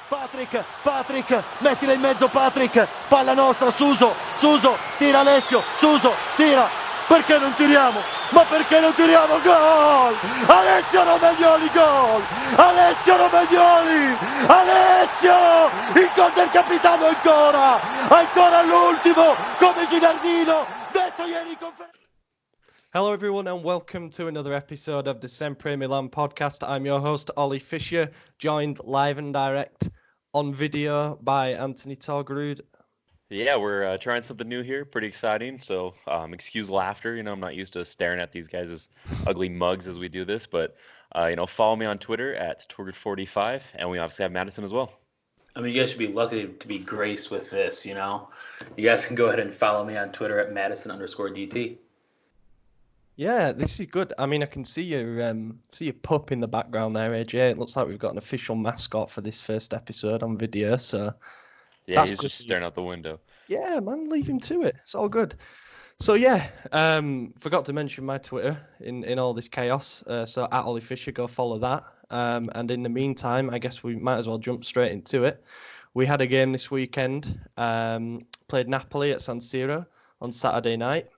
Patrick, mettila in mezzo Patrick, palla nostra, Suso, tira Alessio, Suso, tira, perché non tiriamo? Ma perché non tiriamo? Gol! Alessio Romagnoli, gol! Alessio Romagnoli! Alessio! Il gol del capitano ancora all'ultimo, come Gilardino, detto ieri in conferenza. Hello everyone and welcome to another episode of the SempreMilan podcast. I'm your host Ollie Fisher, joined live and direct on video by Anthony Torgerud. Yeah, we're trying something new here. Pretty exciting. So excuse laughter. I'm not used to staring at these guys' ugly mugs as we do this. But, follow me on Twitter at Torgered45. And we obviously have Madison as well. I mean, you guys should be lucky to be graced with this, You guys can go ahead and follow me on Twitter at Madison_DT. Yeah, this is good. I mean, I can see your pup in the background there, AJ. It looks like we've got an official mascot for this first episode on video. So yeah, he's just staring out the window. Yeah, man, leave him to it. It's all good. So yeah, forgot to mention my Twitter in all this chaos. So at Ollie Fisher, go follow that. And in the meantime, I guess we might as well jump straight into it. We had a game this weekend. Played Napoli at San Siro on Saturday night.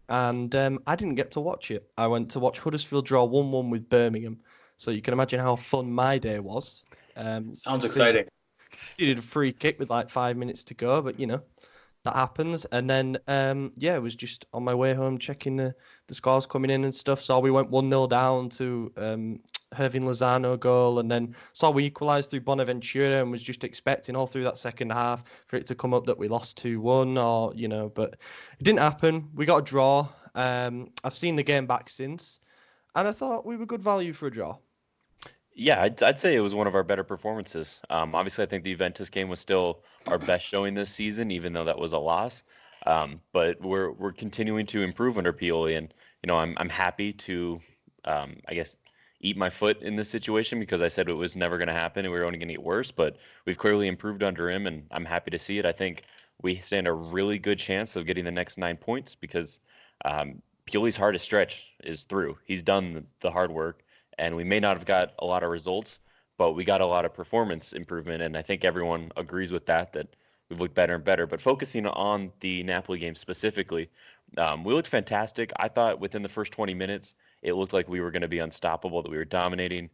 And I didn't get to watch it. I went to watch Huddersfield draw 1-1 with Birmingham. So you can imagine how fun my day was. Sounds exciting. He did a free kick with like 5 minutes to go, but that happens. And then it was just on my way home checking the scores coming in and stuff. So we went 1-0 down to Hervin Lozano goal, and then saw we equalised through Bonaventura, and was just expecting all through that second half for it to come up that we lost 2-1 but it didn't happen. We got a draw. I've seen the game back since, and I thought we were good value for a draw. Yeah, I'd say it was one of our better performances. Obviously, I think the Juventus game was still our best showing this season, even though that was a loss. But we're continuing to improve under Pioli, and I'm happy to, I guess, eat my foot in this situation because I said it was never going to happen and we were only going to get worse. But we've clearly improved under him, and I'm happy to see it. I think we stand a really good chance of getting the next 9 points because Pioli's hardest stretch is through. He's done the hard work. And we may not have got a lot of results, but we got a lot of performance improvement. And I think everyone agrees with that we've looked better and better. But focusing on the Napoli game specifically, we looked fantastic. I thought within the first 20 minutes, it looked like we were going to be unstoppable, that we were dominating.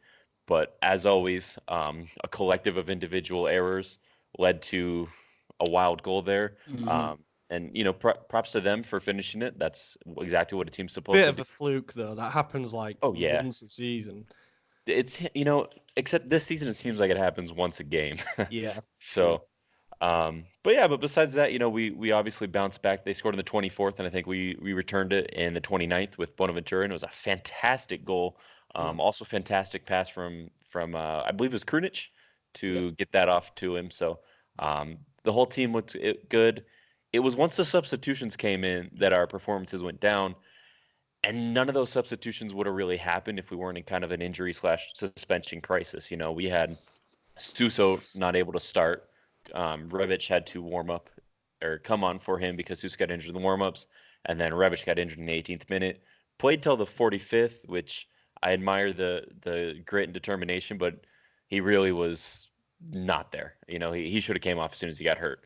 But as always, a collective of individual errors led to a wild goal there. Mm-hmm. And, props to them for finishing it. That's exactly what a team's supposed to do. Bit of a fluke, though. That happens once a season. It's, except this season it seems like it happens once a game. Yeah. So, but besides that, we obviously bounced back. They scored in the 24th, and I think we returned it in the 29th with Bonaventura, and it was a fantastic goal. Also fantastic pass from I believe it was Krunic to get that off to him. So, the whole team looked good. It was once the substitutions came in that our performances went down, and none of those substitutions would have really happened if we weren't in kind of an injury/suspension crisis. We had Suso not able to start. Rebic had to warm up or come on for him because Suso got injured in the warm-ups, and then Rebic got injured in the 18th minute. Played till the 45th, which I admire the grit and determination, but he really was not there. He should have came off as soon as he got hurt.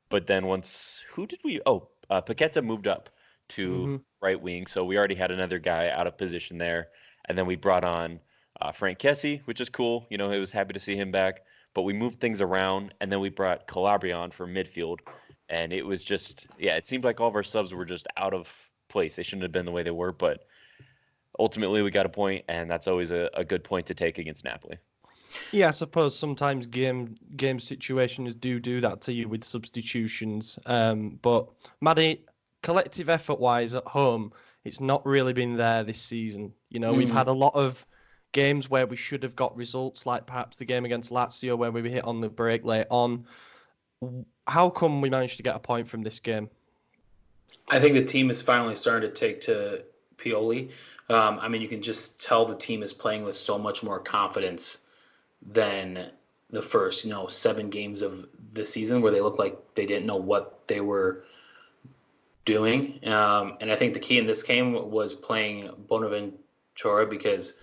But then Paqueta moved up to right wing, so we already had another guy out of position there. And then we brought on Frank Kessie, which is cool. I was happy to see him back. But we moved things around, and then we brought Calabria on for midfield. And it was just, it seemed like all of our subs were just out of place. They shouldn't have been the way they were, but ultimately we got a point, and that's always a good point to take against Napoli. Yeah, I suppose sometimes game situations do that to you with substitutions. But Maddie, collective effort-wise at home, it's not really been there this season. We've had a lot of games where we should have got results, like perhaps the game against Lazio where we were hit on the break late on. How come we managed to get a point from this game? I think the team is finally starting to take to Pioli. You can just tell the team is playing with so much more confidence than the first, 7 games of the season where they looked like they didn't know what they were doing. And I think the key in this game was playing Bonaventura because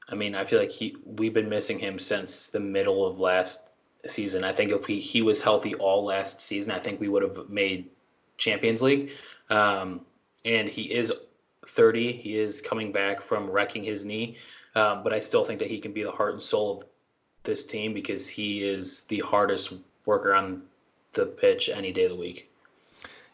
I mean, I feel like we've been missing him since the middle of last season. I think if he was healthy all last season, I think we would have made Champions League. And he is 30. He is coming back from wrecking his knee. But I still think that he can be the heart and soul of this team because he is the hardest worker on the pitch any day of the week.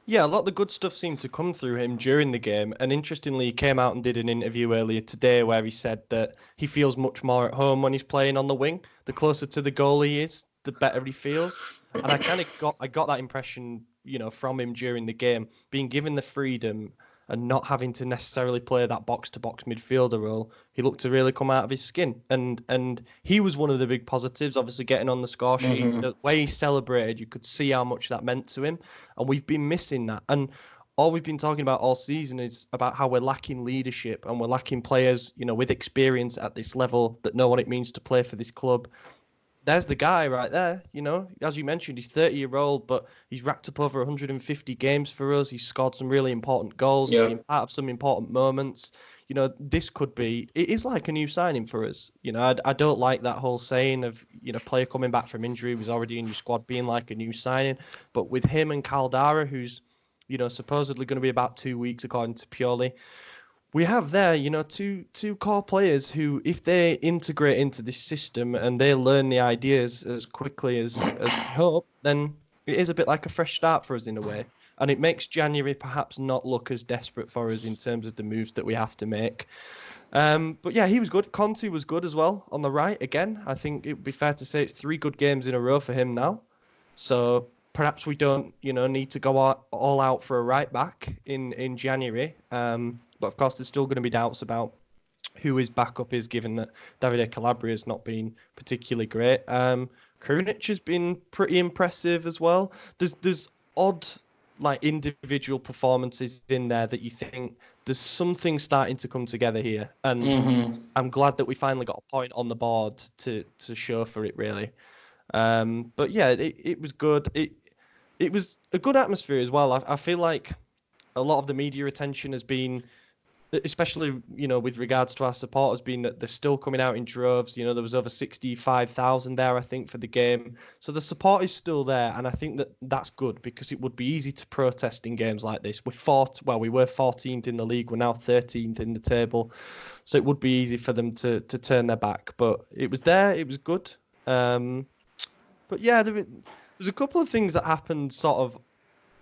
Yeah, a lot of the good stuff seemed to come through him during the game. And interestingly, he came out and did an interview earlier today where he said that he feels much more at home when he's playing on the wing. The closer to the goal he is, the better he feels. And I kind of got that impression, from him during the game, being given the freedom and not having to necessarily play that box-to-box midfielder role. He looked to really come out of his skin. And he was one of the big positives, obviously getting on the score sheet. Mm-hmm. The way he celebrated, you could see how much that meant to him. And we've been missing that. And all we've been talking about all season is about how we're lacking leadership and we're lacking players, with experience at this level that know what it means to play for this club. There's the guy right there, as you mentioned, he's 30-year-old, but he's racked up over 150 games for us. He's scored some really important goals, Yeah. He's been part of some important moments. This could be, it is like a new signing for us. I don't like that whole saying of, player coming back from injury was already in your squad being like a new signing. But with him and Caldara, who's, supposedly going to be about 2 weeks according to Pioli, we have there, two core players who, if they integrate into this system and they learn the ideas as quickly as we hope, then it is a bit like a fresh start for us in a way. And it makes January perhaps not look as desperate for us in terms of the moves that we have to make. But yeah, he was good. Conte was good as well on the right. Again, I think it would be fair to say it's 3 good games in a row for him now. So perhaps we don't, need to go all out for a right back in January. But of course, there's still going to be doubts about who his backup is, given that Davide Calabria has not been particularly great. Krunic has been pretty impressive as well. There's odd, individual performances in there that you think there's something starting to come together here, and I'm glad that we finally got a point on the board to show for it, really. But yeah, it was good. It was a good atmosphere as well. I feel like a lot of the media attention has been, especially, with regards to our supporters, being that they're still coming out in droves. There was over 65,000 there, I think, for the game. So the support is still there, and I think that that's good because it would be easy to protest in games like this. We were 14th in the league. We're now 13th in the table. So it would be easy for them to turn their back. But it was there. It was good. But yeah, there's a couple of things that happened sort of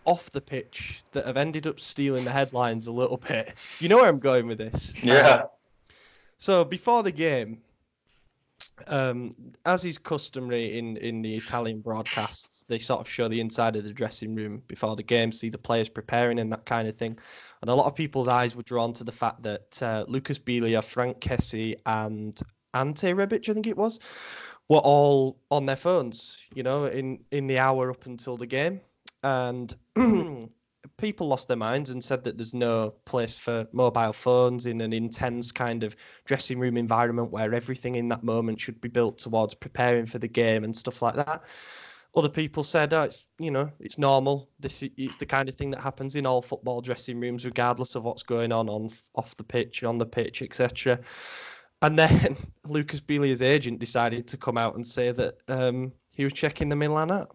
off the pitch that have ended up stealing the headlines a little bit. You know where I'm going with this? Yeah. So before the game, as is customary in the Italian broadcasts, they sort of show the inside of the dressing room before the game, see the players preparing and that kind of thing. And a lot of people's eyes were drawn to the fact that Lucas Biglia, Frank Kessie, and Ante Rebic, I think it was, were all on their phones, in the hour up until the game. And people lost their minds and said that there's no place for mobile phones in an intense kind of dressing room environment where everything in that moment should be built towards preparing for the game and stuff like that. Other people said, it's normal. It's the kind of thing that happens in all football dressing rooms, regardless of what's going on off the pitch, on the pitch, etc. And then Lucas Biglia's agent decided to come out and say that he was checking the Milan app.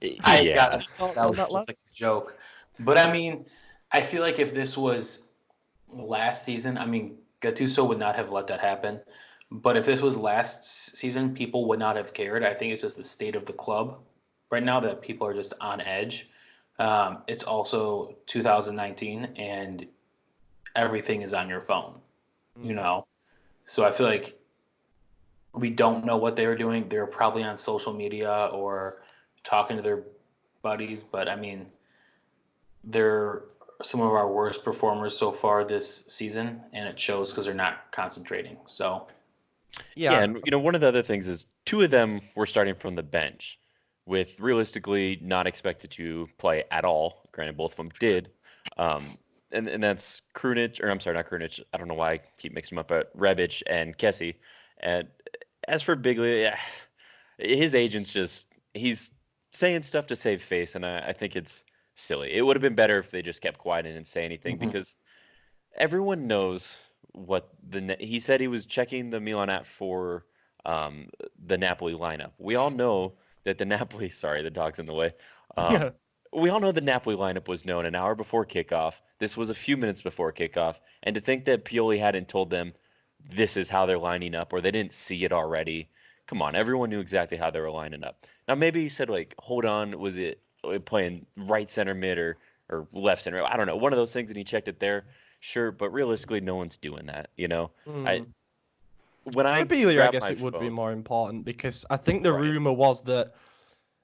Yeah. That was just like a joke. But I mean, I feel like if this was last season, I mean, Gattuso would not have let that happen. But if this was last season, people would not have cared. I think it's just the state of the club right now that people are just on edge. It's also 2019, and everything is on your phone, So I feel like we don't know what they were doing. They were probably on social media or talking to their buddies, but I mean, they're some of our worst performers so far this season, and it shows because they're not concentrating. So, yeah, and one of the other things is 2 of them were starting from the bench, with realistically not expected to play at all. Granted, both of them did, and that's Krunic, or I'm sorry, not Krunic. I don't know why I keep mixing them up, but Rebic and Kessie. And as for Biglia, his agent's he's saying stuff to save face, and I think it's silly. It would have been better if they just kept quiet and didn't say anything, because everyone knows what he said he was checking the Milan app for the Napoli lineup. We all know that the Napoli, sorry, the dog's in the way. Yeah. We all know the Napoli lineup was known an hour before kickoff. This was a few minutes before kickoff. And to think that Pioli hadn't told them this is how they're lining up or they didn't see it already. Come on, everyone knew exactly how they were lining up. Now maybe he said like, hold on, was it playing right center mid or left center? I don't know. One of those things, and he checked it there. Sure, but realistically, no one's doing that. I when I For Belia, I grab guess my it would be phone- more important because I think the Right. rumor was that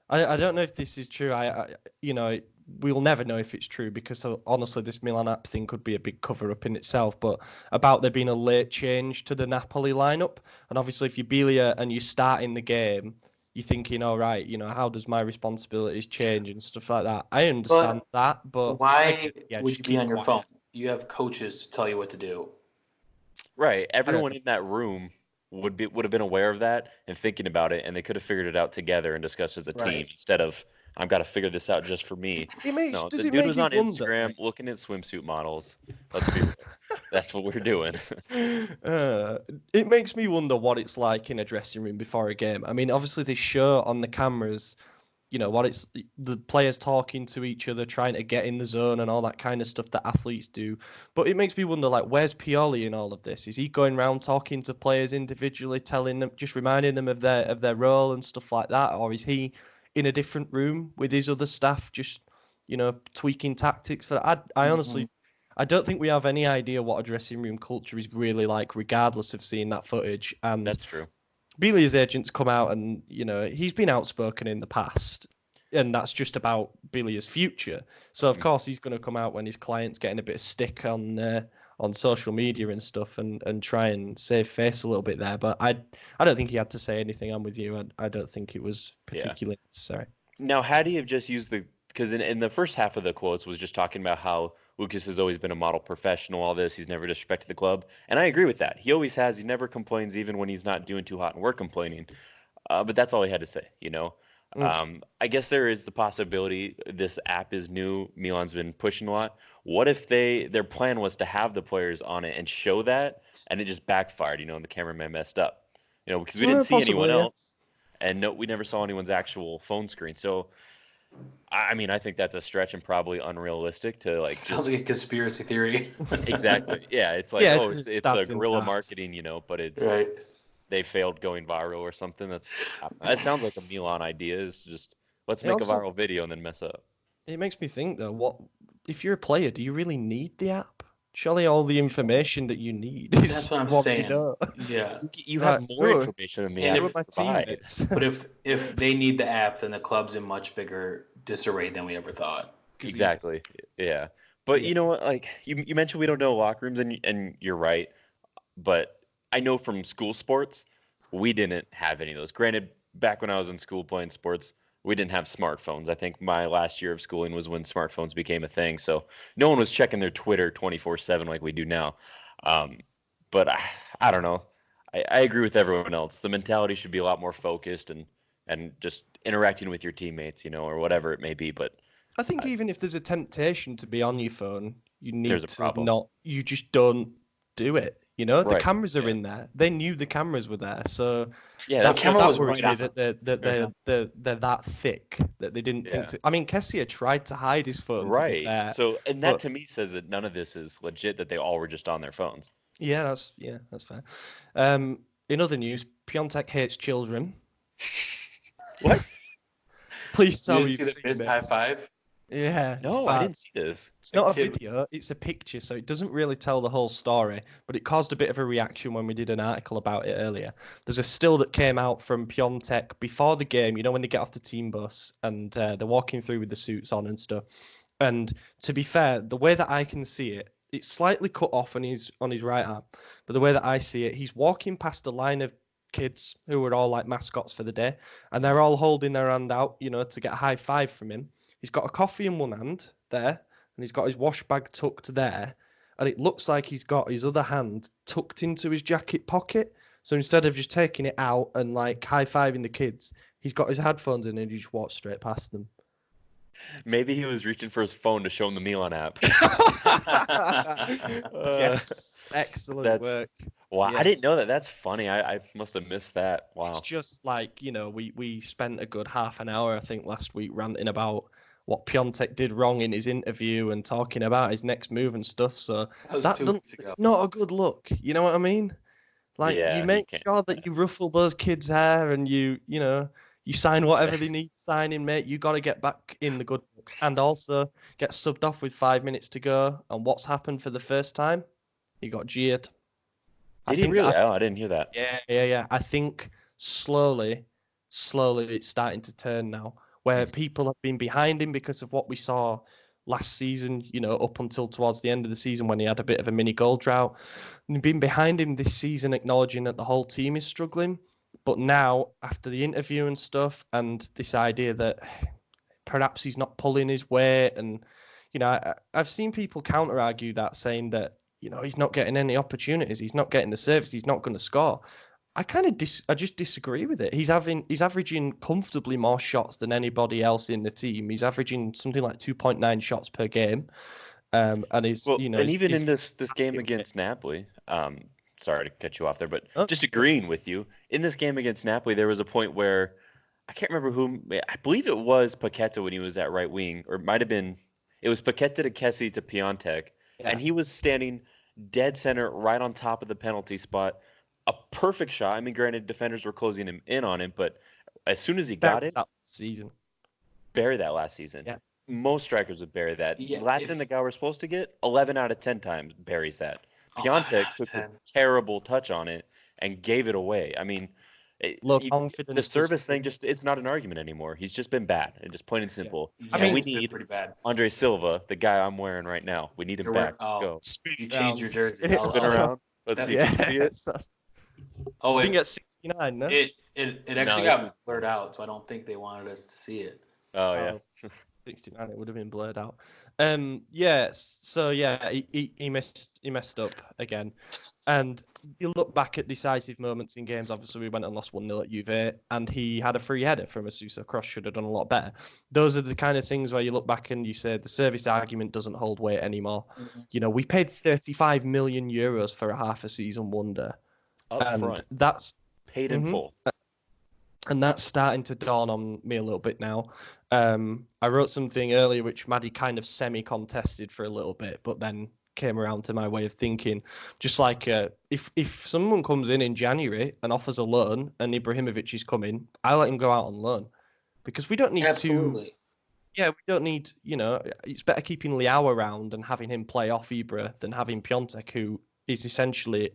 I don't know if this is true. We'll never know if it's true because honestly, this Milan app thing could be a big cover up in itself. But about there being a late change to the Napoli lineup, and obviously, if you're Belia and you start in the game, you're thinking, all right, how does my responsibilities change and stuff like that. I understand that, but Why yeah, would just you be keep on your quiet. phone? You have coaches to tell you what to do. Right. Everyone in that room would have been aware of that and thinking about it, and they could have figured it out together and discussed as a team Right. instead of I've got to figure this out just for me. No, Does the it dude make was you on wonder? Instagram looking at swimsuit models. Let's be real. That's what we're doing. It makes me wonder what it's like in a dressing room before a game. I mean, obviously they show on the cameras, what it's the players talking to each other, trying to get in the zone and all that kind of stuff that athletes do. But it makes me wonder, like, where's Pioli in all of this? Is he going around talking to players individually, telling them, just reminding them of their role and stuff like that, or is he in a different room with his other staff, just tweaking tactics? I honestly. I don't think we have any idea what a dressing room culture is really like, regardless of seeing that footage. And That's true. Bealia's agents come out and, he's been outspoken in the past, and that's just about Bealia's future. So, of course, he's going to come out when his client's getting a bit of stick on social media and stuff and try and save face a little bit there. But I don't think he had to say anything. I'm with you. I don't think it was particularly necessary. Now, had he have just used because in the first half of the quotes was just talking about how Lucas has always been a model professional, all this, he's never disrespected the club. And I agree with that. He always has. He never complains even when he's not doing too hot and we're complaining. But that's all he had to say, I guess there is the possibility this app is new. Milan's been pushing a lot. What if their plan was to have the players on it and show that, and it just backfired, and the cameraman messed up, because we didn't see anyone else, and no, we never saw anyone's actual phone screen. So, I mean, I think that's a stretch and probably unrealistic to like. Sounds like a conspiracy theory. Exactly. Yeah, it's like it's a guerrilla marketing, but it's right. They failed going viral or something. That sounds like a Milan idea. Is just let's make a viral video and then mess up. It makes me think though, what if you're a player? Do you really need the app? Surely all the information that you need is That's what I'm what saying. You know. Yeah. You have more information than the app. My teammates. But if they need the app, then the club's in much bigger disarray than we ever thought. Exactly. Yeah. But you know what? Like you mentioned, we don't know locker rooms, and you're right. But I know from school sports, we didn't have any of those. Granted, back when I was in school playing sports, we didn't have smartphones. I think my last year of schooling was when smartphones became a thing. So no one was checking their Twitter 24/7 like we do now. But I don't know. I agree with everyone else. The mentality should be a lot more focused and just interacting with your teammates, or whatever it may be. But I think even if there's a temptation to be on your phone, you need problem. not. You just don't do it. The Right. cameras are in there. They knew the cameras were there, so yeah, that's camera what was worries right me. on. That they're that thick that they didn't think to. I mean, Kessie tried to hide his phone. right. To be fair, So that to me says that none of this is legit. That they all were just on their phones. Yeah, that's fair. In other news, Piontek hates children. What? Please tell You me didn't you've see seen the fist this. high five? Yeah. No, I didn't see this. It's not a kid- video, it's a picture, so it doesn't really tell the whole story, but it caused a bit of a reaction when we did an article about it earlier. There's a still that came out from Piontek before the game, when they get off the team bus and they're walking through with the suits on and stuff. And to be fair, the way that I can see it, it's slightly cut off on his right arm, but the way that I see it, he's walking past a line of kids who are all like mascots for the day, and they're all holding their hand out, to get a high five from him. He's got a coffee in one hand there, and he's got his wash bag tucked there, and it looks like he's got his other hand tucked into his jacket pocket. So instead of just taking it out and like high-fiving the kids, he's got his headphones in and he just walks straight past them. Maybe he was reaching for his phone to show him the Milan app. Yes, excellent That's work. wow. I Yeah. didn't know that. That's funny. I must have missed that. It's Wow. just like, we spent a good half an hour, I think, last week ranting about what Piontek did wrong in his interview and talking about his next move and stuff. So That was that 2 doesn't, weeks ago. it's not a good look. You know what I mean? Like, Yeah, you you make can't. sure that you ruffle those kids' hair and you sign whatever they need signing, mate. You got to get back in the good books and also get subbed off with 5 minutes to go. And what's happened for the first time? He got jeered. Did he really? Oh, I didn't hear that. Yeah. I think slowly it's starting to turn now, where people have been behind him because of what we saw last season, up until towards the end of the season when he had a bit of a mini goal drought. And been behind him this season, acknowledging that the whole team is struggling. But now, after the interview and stuff, and this idea that perhaps he's not pulling his weight, and I've seen people counter argue that, saying that he's not getting any opportunities, he's not getting the service, he's not going to score. I kind of I just disagree with it. He's averaging comfortably more shots than anybody else in the team. He's averaging something like 2.9 shots per game, and he's Well, and even he's in this game against Napoli, sorry to cut you off there, but Oh. just agreeing with you. In this game against Napoli, there was a point where I can't remember whom. I believe it was Paqueta when he was at right wing, or it might have been. It was Paqueta to Kessie to Piontek, and he was standing dead center right on top of the penalty spot. A perfect shot. I mean, granted, defenders were closing him in on him, but as soon as he got it, that season. bury that last season. Yeah. Most strikers would bury that. Yeah, Zlatan, the guy we're supposed to get, 11 out of 10 times buries that. Oh, Piontek 10. puts a terrible touch on it and gave it away. I mean, Low the confidence. service thing, it's not an argument anymore. He's just been bad, and just plain and simple. Yeah, I mean, we it's been need pretty bad. Andre Silva, the guy I'm wearing right now. We need him You're back. wearing- Go. You change your jersey. Spin around. Let's see if you can see it. Oh, I think it, at 69, no? it actually No, got this is- blurred out, so I don't think they wanted us to see it. Oh, yeah. 69, it would have been blurred out. He messed up again. And you look back at decisive moments in games. Obviously, we went and lost 1-0 at Juve, and he had a free header from a Sousa cross. Should have done a lot better. Those are the kind of things where you look back and you say the service argument doesn't hold weight anymore. We paid 35 million euros for a half a season wonder, Up and front. that's Paid in full. and that's starting to dawn on me a little bit now. I wrote something earlier which Maddie kind of semi-contested for a little bit, but then came around to my way of thinking. Just like if someone comes in January and offers a loan and Ibrahimovic is coming, I let him go out on loan, because we don't need Absolutely. we don't need, it's better keeping Leao around and having him play off Ibra than having Piontek, who is essentially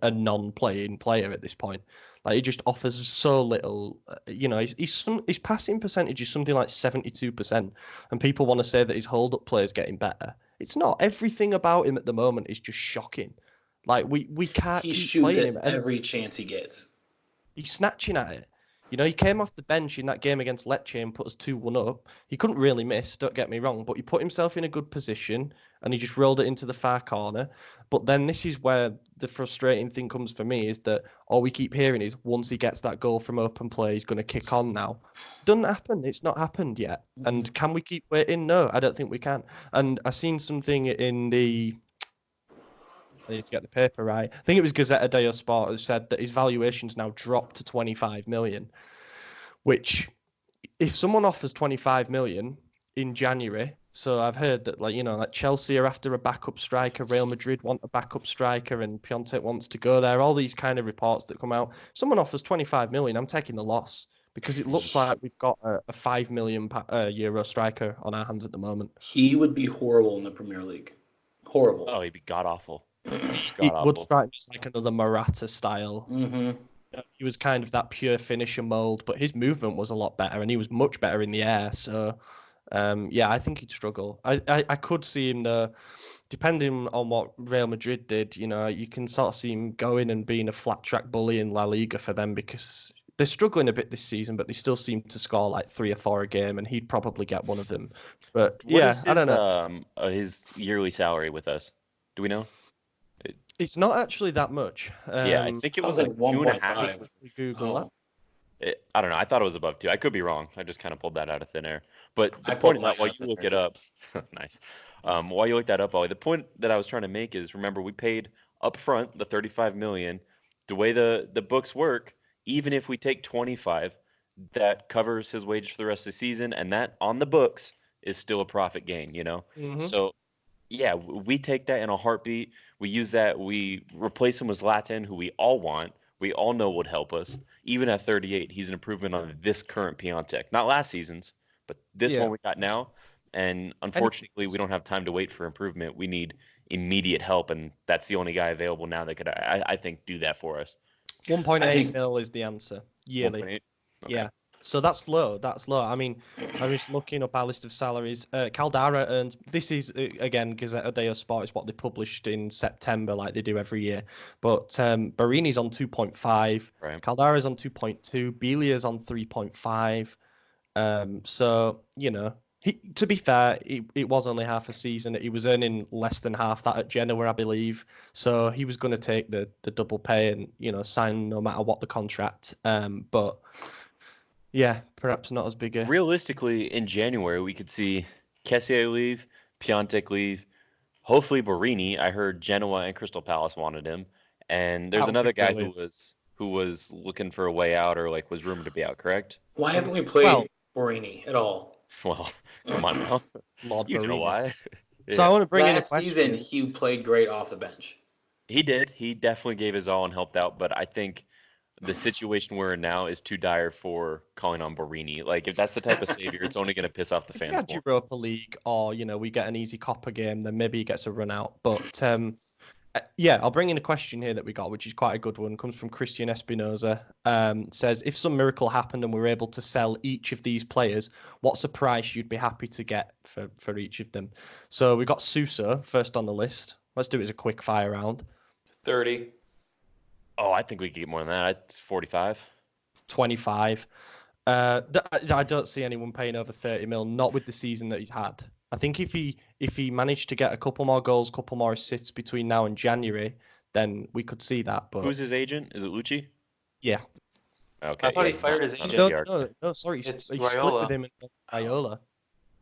a non-playing player at this point. Like, he just offers so little. His passing percentage is something like 72%, and people want to say that his hold-up play is getting better. It's not. Everything about him at the moment is just shocking. Like, we can't He keep shoots playing at him. every chance he gets. He's snatching at it. He came off the bench in that game against Lecce and put us 2-1 up. He couldn't really miss, don't get me wrong, but he put himself in a good position and he just rolled it into the far corner. But then this is where the frustrating thing comes for me, is that all we keep hearing is once he gets that goal from open play, he's going to kick on now. Doesn't happen. It's not happened yet. And can we keep waiting? No, I don't think we can. And I seen something in the... I need to get the paper right. I think it was Gazzetta dello Sport that said that his valuation's now dropped to 25 million, which, if someone offers 25 million in January, so I've heard that like Chelsea are after a backup striker, Real Madrid want a backup striker, and Piontek wants to go there. All these kind of reports that come out. Someone offers 25 million, I'm taking the loss, because it looks like we've got a 5 million euro striker on our hands at the moment. He would be horrible in the Premier League. Horrible. Oh, he'd be god awful. It would strike me as like another Morata style. Mm-hmm. He was kind of that pure finisher mold, but his movement was a lot better, and he was much better in the air. So, I think he'd struggle. I could see him, depending on what Real Madrid did, you can sort of see him going and being a flat track bully in La Liga for them, because they're struggling a bit this season, but they still seem to score like 3 or 4 a game, and he'd probably get one of them. But What is I don't know. His yearly salary with us? Do we know? It's not actually that much. Yeah, I think it was like like 2.5. 1.5. Google that. I don't know. I thought it was above 2. I could be wrong. I just kind of pulled that out of thin air. But the I point pulled of mine that, while out you of look thin it air. up, nice. While you look that up, Ollie, the point that I was trying to make is, remember, we paid up front the 35 million. The way the books work, even if we take 25, that covers his wages for the rest of the season, and that on the books is still a profit gain, you know? Mm-hmm. So yeah, we take that in a heartbeat. We use that. We replace him with Zlatan, who we all want. We all know would help us. Even at 38, he's an improvement on this current Piontek. Not last season's, but this Yeah. one we got now. And unfortunately, we don't have time to wait for improvement. We need immediate help, and that's the only guy available now that could, I think, do that for us. 1.8 I think- mil is the answer yearly. 1.8? Okay. Yeah. So that's low. That's low. I mean, I was looking up our list of salaries. Caldara earns. This is again Gazzetta dello Sport is what they published in September, like they do every year. But Barini's on 2.5. Right. Caldara's on 2.2. Bilia's on 3.5. So to be fair, it was only half a season. He was earning less than half that at Genoa, I believe. So he was going to take the double pay and sign no matter what the contract. But yeah, perhaps not as big a. Realistically, in January, we could see Kessié leave, Piontek leave, hopefully Borini. I heard Genoa and Crystal Palace wanted him, and there's That would another be guy brilliant. who was looking for a way out, or like was rumored to be out. Correct? Why haven't we played Well- Borini at all? Well, come on now. Lord You know Barini. why? So I want to bring in a Last question. season, he played great off the bench. He did. He definitely gave his all and helped out, but I think the situation we're in now is too dire for calling on Borini. Like, if that's the type of savior, it's only going to piss off the If we fans had more. Europa League or we get an easy Copper game, then maybe he gets a run out. But yeah, I'll bring in a question here that we got, which is quite a good one. Comes from Christian Espinoza. Says, if some miracle happened and we were able to sell each of these players, what's a price you'd be happy to get for each of them? So we got Sousa first on the list. Let's do it as a quick fire round. 30. Oh, I think we could get more than that. It's 45. 25. I don't see anyone paying over 30 mil, not with the season that he's had. I think if he managed to get a couple more goals, couple more assists between now and January, then we could see that. But Who's his agent? Is it Lucci? yeah, Okay. I thought he it's fired not- his not agent. a PR. no, sorry, he It's split Raiola. with him and Raiola.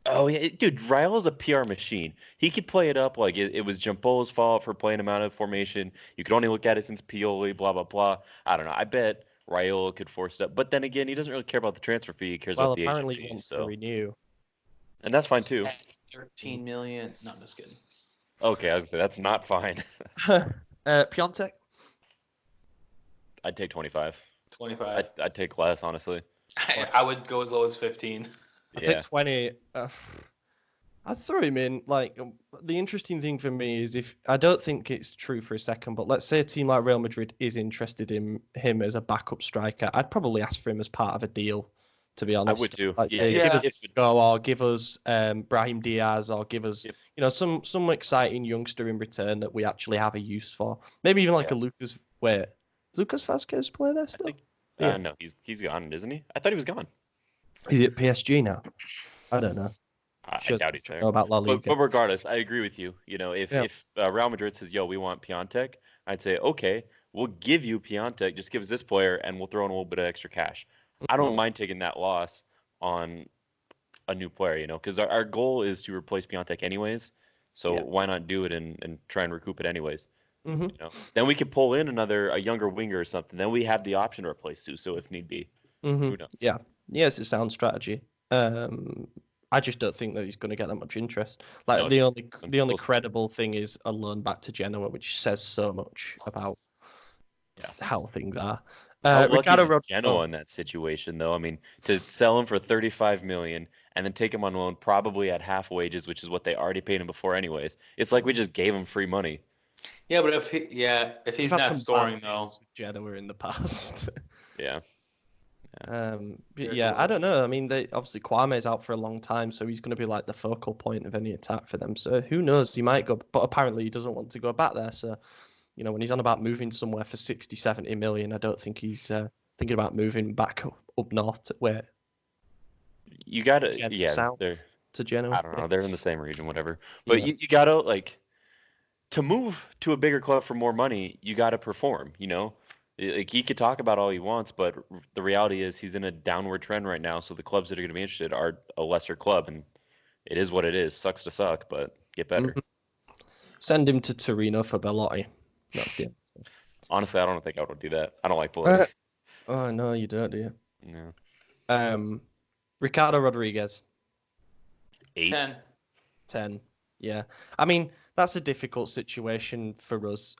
Oh yeah, dude, Raio's a PR machine. He could play it up like it was Giampolo's fault for playing him out of formation. You could only look at it since Pioli, blah blah blah. I don't know. I bet Raiola could force it up, but then again, he doesn't really care about the transfer fee. He cares Well, about the agent apparently he fee. wants to So, renew. and that's fine too. 13 million. No, I'm just kidding. Okay, I was gonna say that's not fine. Piontek? I'd take 25. 25. I'd take less, honestly. I would go as low as 15. I Yeah. take 20. I'd throw him in. Like, the interesting thing for me is, if I don't think it's true for a second, but let's say a team like Real Madrid is interested in him as a backup striker, I'd probably ask for him as part of a deal, to be honest. would too. Like, Yeah, say, yeah. give us If- Isco, or give us Brahim Diaz, or give us Yep. some exciting youngster in return that we actually have a use for. Maybe even like Yeah. a Lucas. Wait, does Lucas Vazquez play there still? think- Yeah. No, he's gone, isn't he? I thought he was gone. Is he at PSG now? I don't know. I Should doubt he's there. know about La Liga. But regardless, I agree with you. You know, if Yeah. Real Madrid says, "Yo, we want Piontek," I'd say, "Okay, we'll give you Piontek. Just give us this player, and we'll throw in a little bit of extra cash." I don't mind taking that loss on a new player, you know, because our goal is to replace Piontek anyways. So Yeah. why not do it and try and recoup it anyways? hmm You know, then we could pull in a younger winger or something. Then we have the option to replace Suso if need be. Who knows? Yeah. Yes, it's a sound strategy. I just don't think that he's going to get that much interest. Like, No, the it's only impossible. credible thing is a loan back to Genoa, which says so much about how things are. How lucky Ricardo is Rod- Genoa in that situation, though? I mean, to sell him for 35 million and then take him on loan probably at half wages, which is what they already paid him before, anyways. It's like we just gave him free money. Yeah, but if We've he's had not some scoring bad though, deals with Genoa in the past. Yeah. But There's yeah, a I don't know. I mean, obviously Kwame's out for a long time, so he's going to be like the focal point of any attack for them. So who knows? He might go, but apparently he doesn't want to go back there. So, when he's on about moving somewhere for 60, 70 million, I don't think he's thinking about moving back up north to where You gotta, south they're, to Genoa. I don't know, they're in the same region, whatever. But you gotta, like, to move to a bigger club for more money, you gotta perform, you know? Like he could talk about all he wants, but the reality is he's in a downward trend right now. So the clubs that are going to be interested are a lesser club, and it is what it is. Sucks to suck, but get better. Send him to Torino for Bellotti. That's the answer. Honestly, I don't think I would do that. I don't like Bellotti. Oh no, you don't, do you? No. Ricardo Rodriguez. 8. 10. Yeah. I mean, that's a difficult situation for us.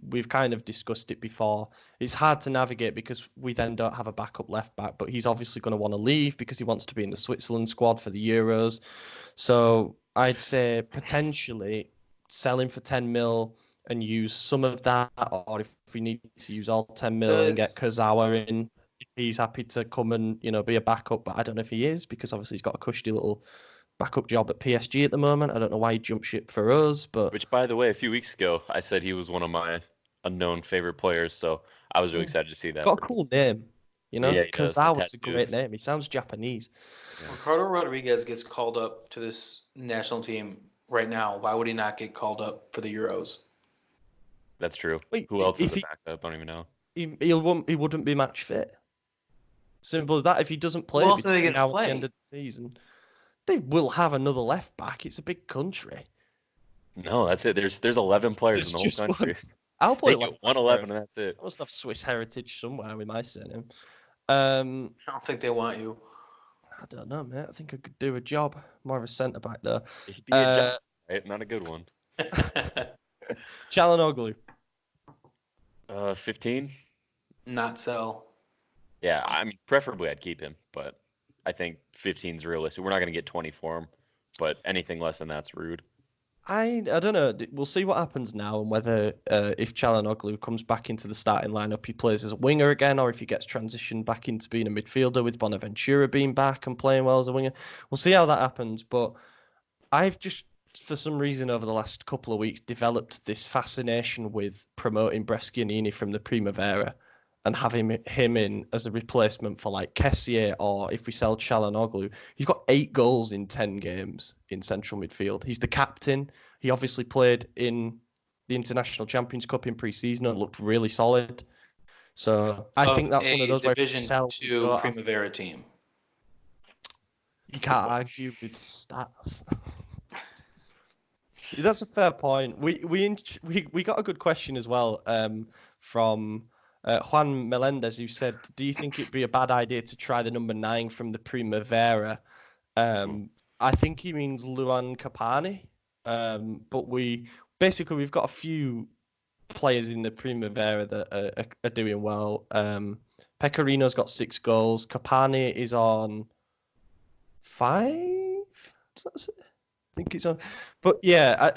We've kind of discussed it before. It's hard to navigate because we then don't have a backup left back, but he's obviously going to want to leave because he wants to be in the Switzerland squad for the Euros. So I'd say potentially sell him for 10 mil and use some of that, or if we need to use all 10 mil and get Kurzawa in, if he's happy to come and, be a backup. But I don't know if he is, because obviously he's got a cushy little backup job at PSG at the moment. I don't know why he jumped ship for us, but Which, by the way, a few weeks ago, I said he was one of my unknown favorite players, so I was really excited to see that. Got a cool name, Yeah, he does. Kurzawa's a great Tattoos. name. He sounds Japanese. Ricardo Rodriguez gets called up to this national team right now. Why would he not get called up for the Euros? That's true. Wait, Who else if is the he- backup? I don't even know. He wouldn't be match fit. Simple as that. If he doesn't play Who else are they between gonna now and the play? end of the season, they will have another left back. It's a big country. No, that's it. There's 11 players There's in the whole just one. country. I'll play They left get back. 111 and that's it. I must have Swiss heritage somewhere with my surname. I don't think they want you. I don't know, mate. I think I could do a job. More of a centre back though. He'd be a job, right? Not a good one. Çalhanoğlu. 15? Not sell. Yeah, I mean, preferably I'd keep him, but I think 15 is realistic. We're not going to get 20 for him, but anything less than that's rude. I don't know. We'll see what happens now, and whether if Çalhanoğlu comes back into the starting lineup, he plays as a winger again, or if he gets transitioned back into being a midfielder with Bonaventura being back and playing well as a winger. We'll see how that happens. But I've just, for some reason, over the last couple of weeks, developed this fascination with promoting Brescianini from the Primavera and having him in as a replacement for like Kessier, or if we sell Çalhanoğlu. He's got 8 goals in 10 games in central midfield. He's the captain. He obviously played in the International Champions Cup in pre-season and looked really solid. So I think that's one of those where if you Division sell, 2 Primavera team. you can't argue with stats. That's a fair point. We got a good question as well from Juan Melendez, who said, do you think it'd be a bad idea to try the number 9 from the Primavera? I think he means Luan Capani. But we've got a few players in the Primavera that are doing well. Pecorino's got 6 goals. Capani is on 5? I think it's on. But yeah,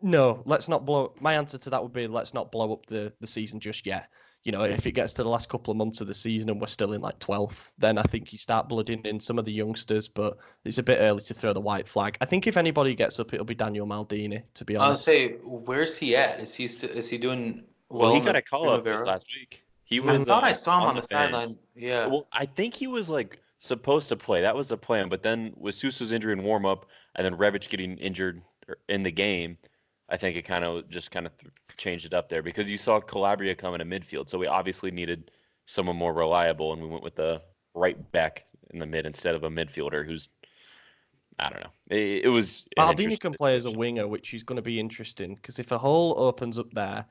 no, let's not blow. My answer to that would be, let's not blow up the season just yet. If it gets to the last couple of months of the season and we're still in like 12th, then I think you start blooding in some of the youngsters, but it's a bit early to throw the white flag. I think if anybody gets up, it'll be Daniel Maldini, to be honest. I'll say, where's he at? Is he doing well? He got a call up this last week. I thought I saw him on the sideline. Yeah. Well, I think he was like supposed to play. That was the plan. But then with Sousa's injury in warm up, and then Rebic getting injured in the game, I think it kind of changed it up there, because you saw Calabria come in a midfield. So we obviously needed someone more reliable, and we went with the right back in the mid instead of a midfielder who's, I don't know. It was Maldini can play as a winger, which is going to be interesting, because if a hole opens up there,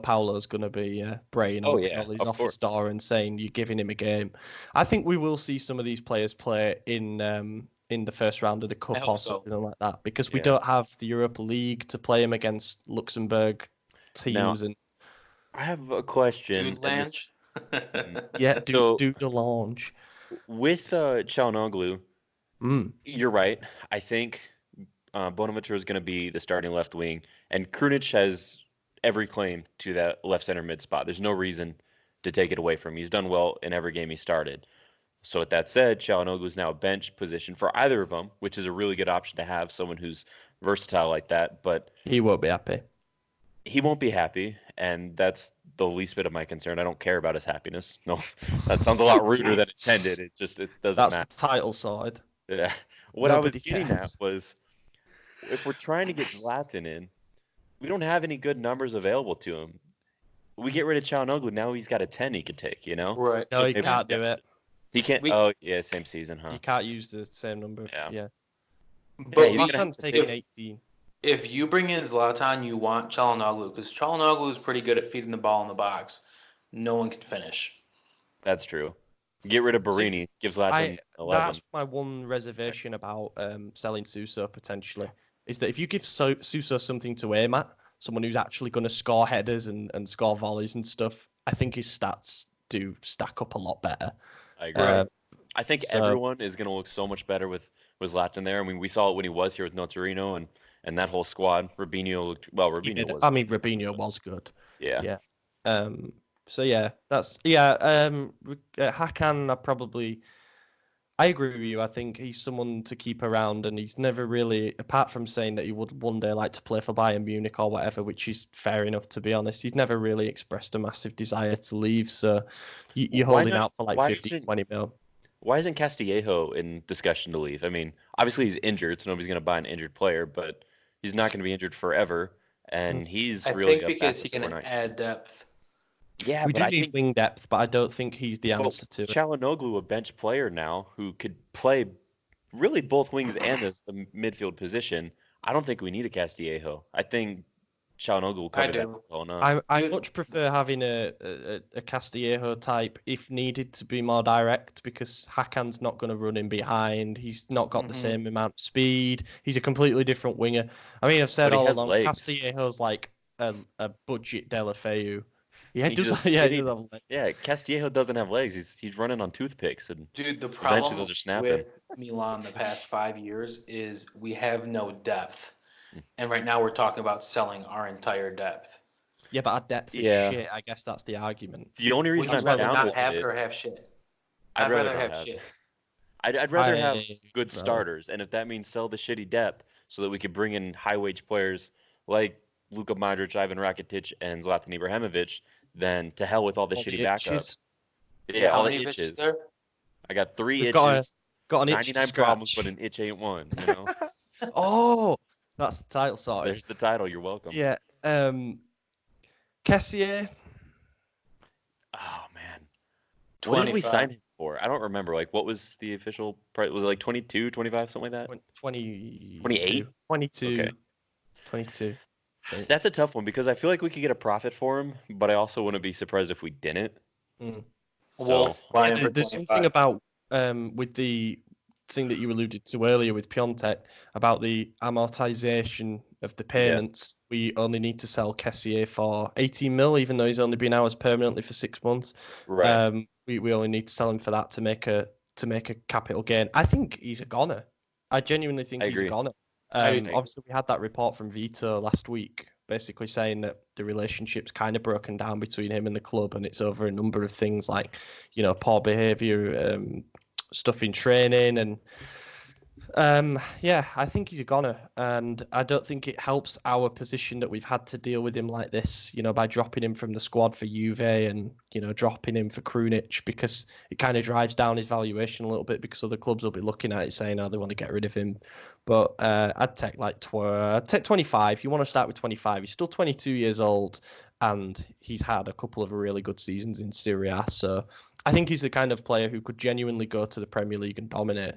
Paolo's going to be braying all his office door and saying you're giving him a game. I think we will see some of these players play in the first round of the cup or something like that, because we don't have the Europa League to play him against Luxembourg teams. And I have a question. Yeah, do the launch. With Çalhanoğlu, you're right. I think Bonaventura is going to be the starting left wing, and Krunic has every claim to that left center mid spot. There's no reason to take it away from him. He's done well in every game he started. So with that said, Çalhanoğlu is now a bench position for either of them, which is a really good option to have, someone who's versatile like that. But he won't be happy. He won't be happy, and that's the least bit of my concern. I don't care about his happiness. No, that sounds a lot ruder than intended. It doesn't matter. That's the title side. Yeah. What I was getting at was, if we're trying to get Zlatan in, we don't have any good numbers available to him. we get rid of Çalhanoğlu, now he's got a 10 he could take, you know? Right. No, So he maybe can't do it. He can't. We- Oh, yeah, same season, huh? You can't use the same number. Yeah. Yeah. But he's gonna Zlatan's have to taking take- 18. if you bring in Zlatan, you want Çalhanoğlu because Çalhanoğlu is pretty good at feeding the ball in the box. No one can finish. That's true. Get rid of Barini. Give Zlatan 11. That's my one reservation about selling Suso potentially, is that if you give Suso something to aim at, someone who's actually going to score headers and score volleys and stuff, I think his stats do stack up a lot better. I agree. I think so- everyone is going to look so much better with Zlatan there. I mean, we saw it when he was here with Notarino and that whole squad. Rubinho looked well. Rubinho was. I mean, Rubinho was good. Yeah. Yeah. So yeah, Hakan, I agree with you. I think he's someone to keep around, and he's never really, apart from saying that he would one day like to play for Bayern Munich or whatever, which is fair enough to be honest. He's never really expressed a massive desire to leave. So you're Why holding not- out for like why 15, isn't- 20 mil. Why isn't Castillejo in discussion to leave? I mean, obviously he's injured, so nobody's going to buy an injured player, but he's not going to be injured forever, and he's I really think got because back he to can score night. add depth. Yeah, We but do I need think wing depth, but I don't think he's the well, answer to it. Çalhanoğlu, a bench player now who could play really both wings and the midfield position. I don't think we need a Castillejo. I think Çalhanoğlu will I cover that do. well enough. I much prefer having a Castillejo type if needed to be more direct, because Hakan's not going to run in behind. He's not got the Mhm. same amount of speed. He's a completely different winger. I mean, I've said But he all has along, legs. Castillejo's like a budget Deulofeu. Yeah, He's does, just yeah, he skinny. does have legs. Yeah, Castillejo doesn't have legs. He's running on toothpicks, and Dude, the Eventually problem those are snapping. with Milan the past 5 years is we have no depth. And right now we're talking about selling our entire depth. Yeah, but our depth is Yeah. shit. I guess that's the argument. the only Would reason you I'm rather down not with have it, it or have shit? I'd rather have not have. shit. I'd rather have I- good no. starters, and if that means sell the shitty depth so that we could bring in high wage players like Luka Modric, Ivan Rakitic, and Zlatan Ibrahimovic, then to hell with all the All shitty the backup. itches. Yeah, How all the many bitches itches. there? I got 3 We've itches, got an itch to 99 problems, scratch. but an itch ain't one. You know, Oh, that's the title sorted. there's the title. You're welcome. Yeah. Kessier. Oh man, what did we 25. sign him for? I don't remember. Like, what was the official price? Was it like 22, 25, something like that? 20, 28? 22. Okay. 22. That's a tough one because I feel like we could get a profit for him, but I also wouldn't be surprised if we didn't. Mm. Wolves So, buy him Yeah, for there's 25. something about with the thing that you alluded to earlier with Piontek about the amortization of the payments. We only need to sell Kessier for 18 mil, even though he's only been ours permanently for 6 months. right. We only need to sell him for that to make a capital gain. I think he's a goner. I genuinely think I he's agree. a goner. I do too. Obviously, we had that report from Vito last week, basically saying that the relationship's kind of broken down between him and the club, and it's over a number of things like, poor behaviour, stuff in training, and I think he's a goner, and I don't think it helps our position that we've had to deal with him like this, by dropping him from the squad for Juve and dropping him for Krunic, because it kind of drives down his valuation a little bit, because other clubs will be looking at it saying, oh, they want to get rid of him. But I'd take I'd take 25. You want to start with 25. He's still 22 years old, and he's had a couple of really good seasons in Serie A, so I think he's the kind of player who could genuinely go to the Premier League and dominate.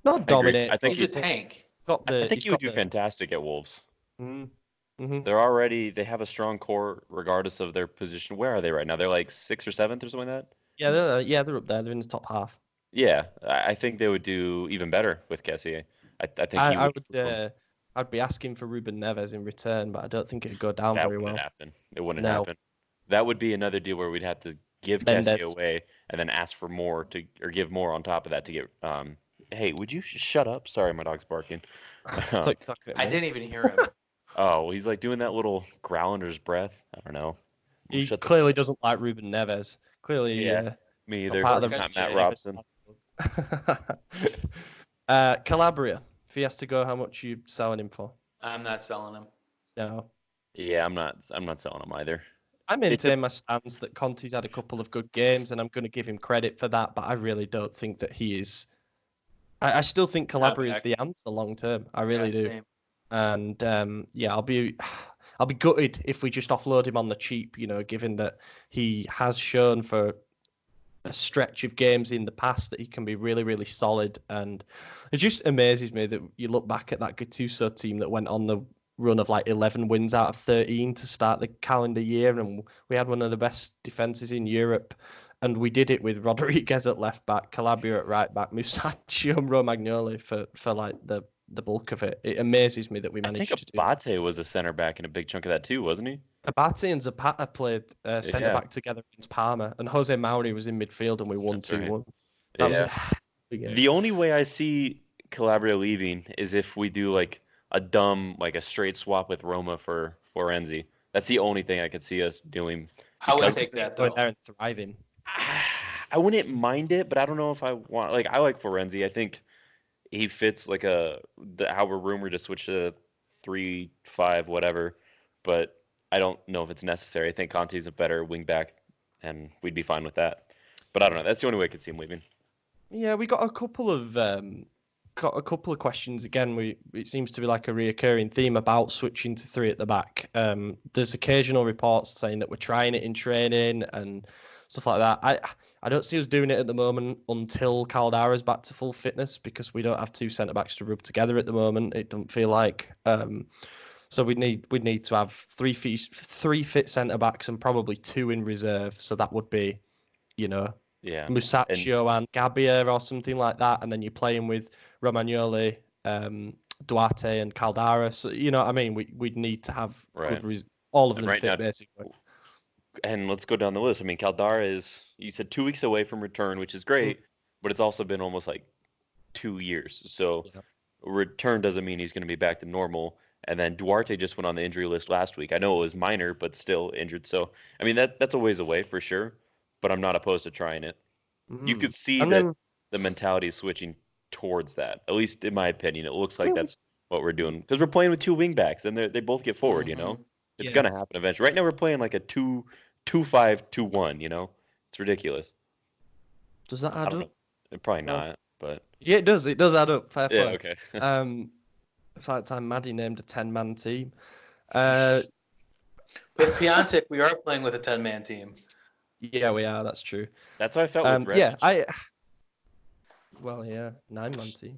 Not dominate. I think He's a tank. I think he would do fantastic at Wolves. Mm-hmm. They have a strong core regardless of their position. Where are they right now? They're like 6th or 7th or something like that. Yeah, they're up there. They're in the top half. Yeah, I think they would do even better with Kessier. I think he would. I'd be asking for Ruben Neves in return, but I don't think it'd go down That very wouldn't well. happen. It wouldn't No. happen. That would be another deal where we'd have to give Mendes. Kessier away and then ask for more or give more on top of that to get. Hey, would you shut up? Sorry, my dog's barking. It's like, fuck it, I man. didn't even hear him. Oh, he's like doing that little growl under his breath. I don't know. He Shut the- clearly doesn't like Ruben Neves. Clearly, Yeah. Me either. part of He's the not Matt Kessier. Robson. Calabria. If he has to go, how much are you selling him for? I'm not selling him. No. Yeah, I'm not selling him either. I maintain my stance that Conte's had a couple of good games, and I'm going to give him credit for that, but I really don't think that he is. I still think Calabria is back. the answer long term. I really Yeah, do. same. And I'll be gutted if we just offload him on the cheap, given that he has shown for a stretch of games in the past that he can be really, really solid. And it just amazes me that you look back at that Gattuso team that went on the run of like 11 wins out of 13 to start the calendar year, and we had one of the best defenses in Europe, and we did it with Rodriguez at left back, Calabria at right back, Musacchio and Romagnoli for like the bulk of it. It amazes me that we managed to do. Abate was a center back in a big chunk of that too, wasn't he? Abate and Zapata played centre back together against Parma, and Jose Mauri was in midfield, and we won 2-1. The only way I see Calabria leaving is if we do like a straight swap with Roma for Florenzi. That's the only thing I could see us doing. I would take that though. There and thriving. I wouldn't mind it, but I don't know if I want. Like, I like Florenzi. I think he fits like how we're rumored to switch to 3-5 whatever, but I don't know if it's necessary. I think Conte's a better wing back, and we'd be fine with that. But I don't know. That's the only way I could see him leaving. Yeah, we got a couple of questions again. It seems to be like a reoccurring theme about switching to 3 at the back. There's occasional reports saying that we're trying it in training and stuff like that. I don't see us doing it at the moment until Caldara's back to full fitness, because we don't have 2 centre backs to rub together at the moment. It don't feel like. So we need to have 3 fit centre backs and probably 2 in reserve. So that would be, Musacchio and Gabbia or something like that, and then you're playing with Romagnoli, Duarte, and Caldara. So what I mean, we'd need to have all of them fit now, basically. And let's go down the list. I mean, Caldara is, you said 2 weeks away from return, which is great, but it's also been almost like 2 years. So return doesn't mean he's going to be back to normal. And then Duarte just went on the injury list last week. I know it was minor, but still injured. So, I mean, that's a ways away for sure, but I'm not opposed to trying it. You could see that the mentality is switching towards that. At least in my opinion, it looks like that's what we're doing, because we're playing with 2 wing backs and they both get forward. It's gonna happen eventually. Right now we're playing like a 2-5-2-1. It's ridiculous. Does that add up? Probably not, but yeah, it does. It does add up. Fair play. Yeah, okay. It's like time Maddie named a 10-man team. With Piontek, we are playing with a 10-man team. Yeah, we are. That's true. That's how I felt with Rebic. Yeah, 9-man team.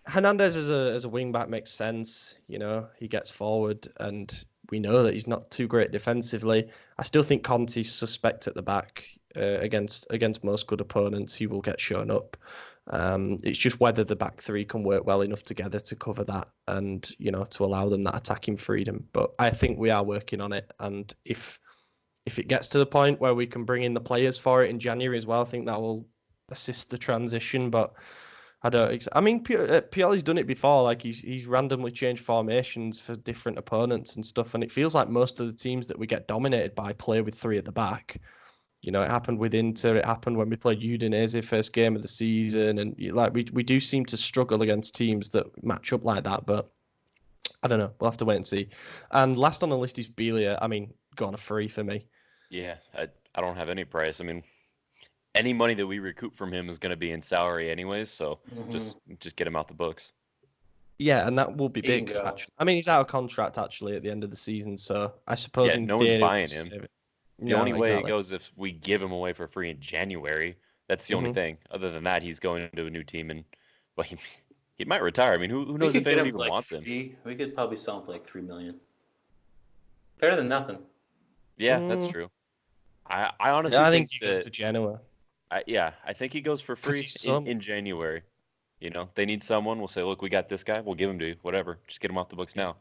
Hernandez as a wing back makes sense. He gets forward, and we know that he's not too great defensively. I still think Conte's suspect at the back. Against most good opponents, he will get shown up. It's just whether the back 3 can work well enough together to cover that and to allow them that attacking freedom. But I think we are working on it, and if it gets to the point where we can bring in the players for it in January as well, I think that will assist the transition. But I mean, Pioli's done it before. Like he's randomly changed formations for different opponents and stuff, and it feels like most of the teams that we get dominated by play with 3 at the back. It happened with Inter. It happened when we played Udinese first game of the season, and we do seem to struggle against teams that match up like that. But I don't know. We'll have to wait and see. And last on the list is Belia. I mean, gone a free for me. Yeah, I don't have any price. I mean, any money that we recoup from him is going to be in salary anyways, so just get him out the books. Yeah, and that will be big. Actually, I mean, he's out of contract actually at the end of the season, so I suppose no one's buying him. The only way it goes if we give him away for free in January. That's the only thing. Other than that, he's going to a new team, and he might retire. I mean, who knows if anyone even wants him? We could probably sell him for like $3 million. Better than nothing. Yeah, that's true. I honestly think he goes to Genoa. I think he goes for free in January. They need someone. We'll say, look, we got this guy. We'll give him to you. Whatever. Just get him off the books now.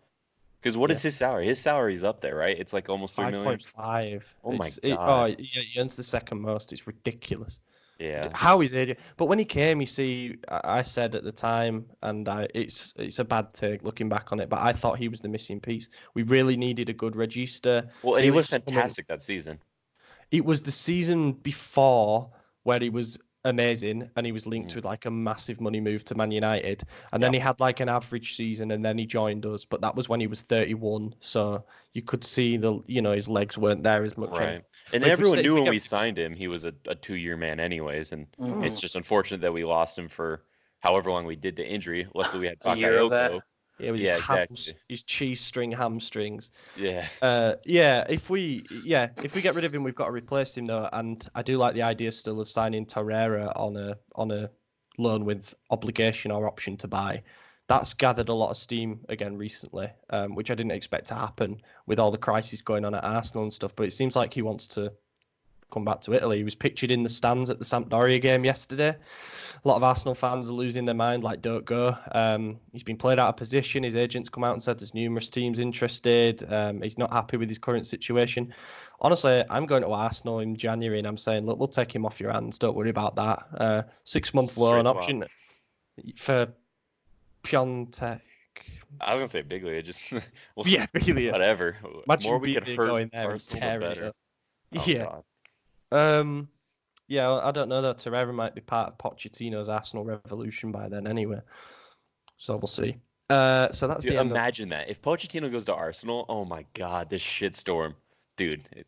Because what is his salary? His salary's up there, right? It's like almost $3 million. 5.5. Oh my god! He earns the second most. It's ridiculous. Yeah. How is it? But when he came, I said at the time, and it's a bad take looking back on it, but I thought he was the missing piece. We really needed a good regista. Well, and he was fantastic that season. It was the season before where he was amazing, and he was linked with like a massive money move to Man United, and then he had like an average season, and then he joined us, but that was when he was 31, so you could see his legs weren't there as much, right? And everyone knew when we signed him he was a 2-year man anyways, and it's just unfortunate that we lost him for however long we did to injury. Luckily we had Bakayoko. Yeah, with Yeah, his exactly. his cheese string hamstrings. Yeah. If we get rid of him, we've got to replace him though. And I do like the idea still of signing Torreira on a loan with obligation or option to buy. That's gathered a lot of steam again recently, which I didn't expect to happen with all the crisis going on at Arsenal and stuff. But it seems like he wants to come back to Italy. He was pictured in the stands at the Sampdoria game yesterday. A lot of Arsenal fans are losing their mind, like, don't go. He's been played out of position. His agent's come out and said there's numerous teams interested. He's not happy with his current situation. Honestly, I'm going to Arsenal in January and I'm saying, look, we'll take him off your hands. Don't worry about that. 6-month loan Straight swap. option for Piontek. I was gonna say Biglia, just well, Yeah, really. whatever. Imagine More we could Biglia hurt going there and Arsenal, the tearing it better. up. Oh, Yeah. God. Yeah, I don't know though. Torreira might be part of Pochettino's Arsenal revolution by then anyway. So we'll see. So that's Dude, the end. imagine that. If Pochettino goes to Arsenal, oh my God, this shitstorm. Dude, it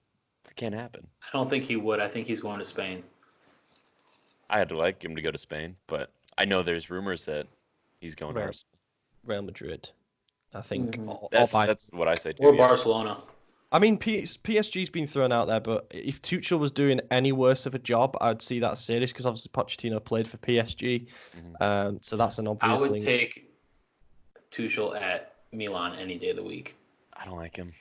can't happen. I don't think he would. I think he's going to Spain. I had to like him to go to Spain, but I know there's rumors that he's going to Right. Arsenal. Real Madrid, I think. Or That's Bayern. that's what I say too. Or yeah. Barcelona. I mean, PSG's been thrown out there, but if Tuchel was doing any worse of a job, I'd see that serious because obviously Pochettino played for PSG. So that's an I obvious would link. take Tuchel at Milan any day of the week. I don't like him.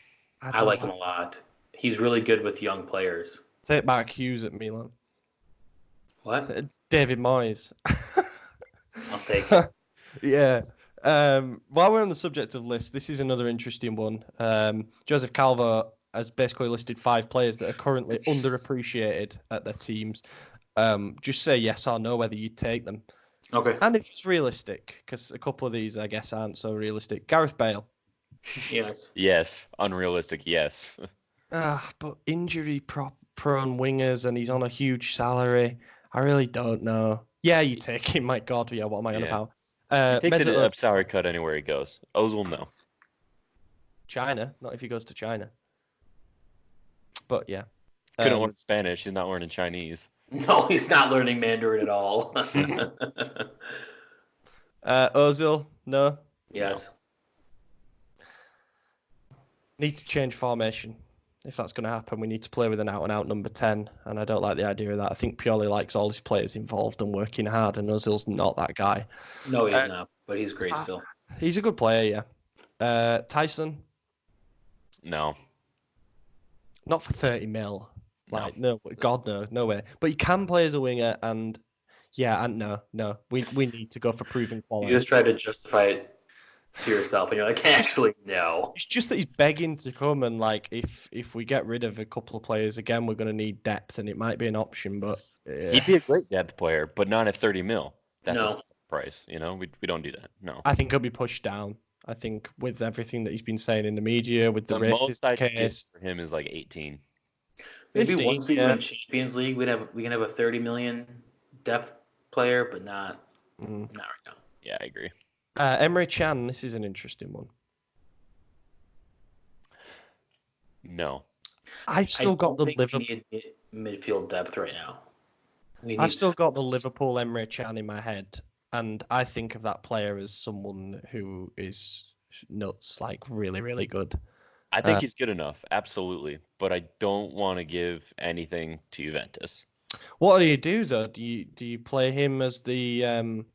I like him a lot. He's really good with young players. Take back Hughes at Milan. What? David Moyes. I'll take it. Yeah. While we're on the subject of lists, this is another interesting one. Joseph Calvo has basically listed 5 players that are currently underappreciated at their teams. Just say yes or no whether you take them. Okay. And if it's realistic, because a couple of these, I guess, aren't so realistic. Gareth Bale. Yes. Yes. Unrealistic, yes. But injury-prone wingers, and he's on a huge salary. I really don't know. Yeah, you take him. My God, yeah, what am I on Yeah. about? He takes Mesut a Ozil- salary cut anywhere he goes. Ozil, no. China, not if he goes to China. But yeah. Couldn't learn Spanish. He's not learning Chinese. No, he's not learning Mandarin at all. Ozil, no. Yes. Need to change formation. If that's going to happen, we need to play with an out-and-out number 10, and I don't like the idea of that. I think Pioli likes all his players involved and working hard, and Ozil's not that guy. No, he's not, but he's great still. He's a good player, yeah. Tyson, No. not for 30 mil. Like, no, God, no way. But he can play as a winger, and yeah, and no. We need to go for proven quality. You just tried to justify it to yourself, and you're like, actually, no. It's just that he's begging to come, and like, if we get rid of a couple of players again, we're going to need depth, and it might be an option, but He'd be a great depth player, but not at 30 mil. That's No. a price. You know, we don't do that. No. I think he'll be pushed down. I think with everything that he's been saying in the media, with the most I racist could get case, for him is like 18. Maybe 15, once we yeah. win Champions League, we can have a 30 million depth player, but not right now. Yeah, I agree. Emre Can, this is an interesting one. No. I've still got the Liverpool. We need midfield depth right now. I've still got the Liverpool Emre Can in my head, and I think of that player as someone who is nuts, like really, really good. I think he's good enough, absolutely, but I don't want to give anything to Juventus. What do you do though? Do you play him as the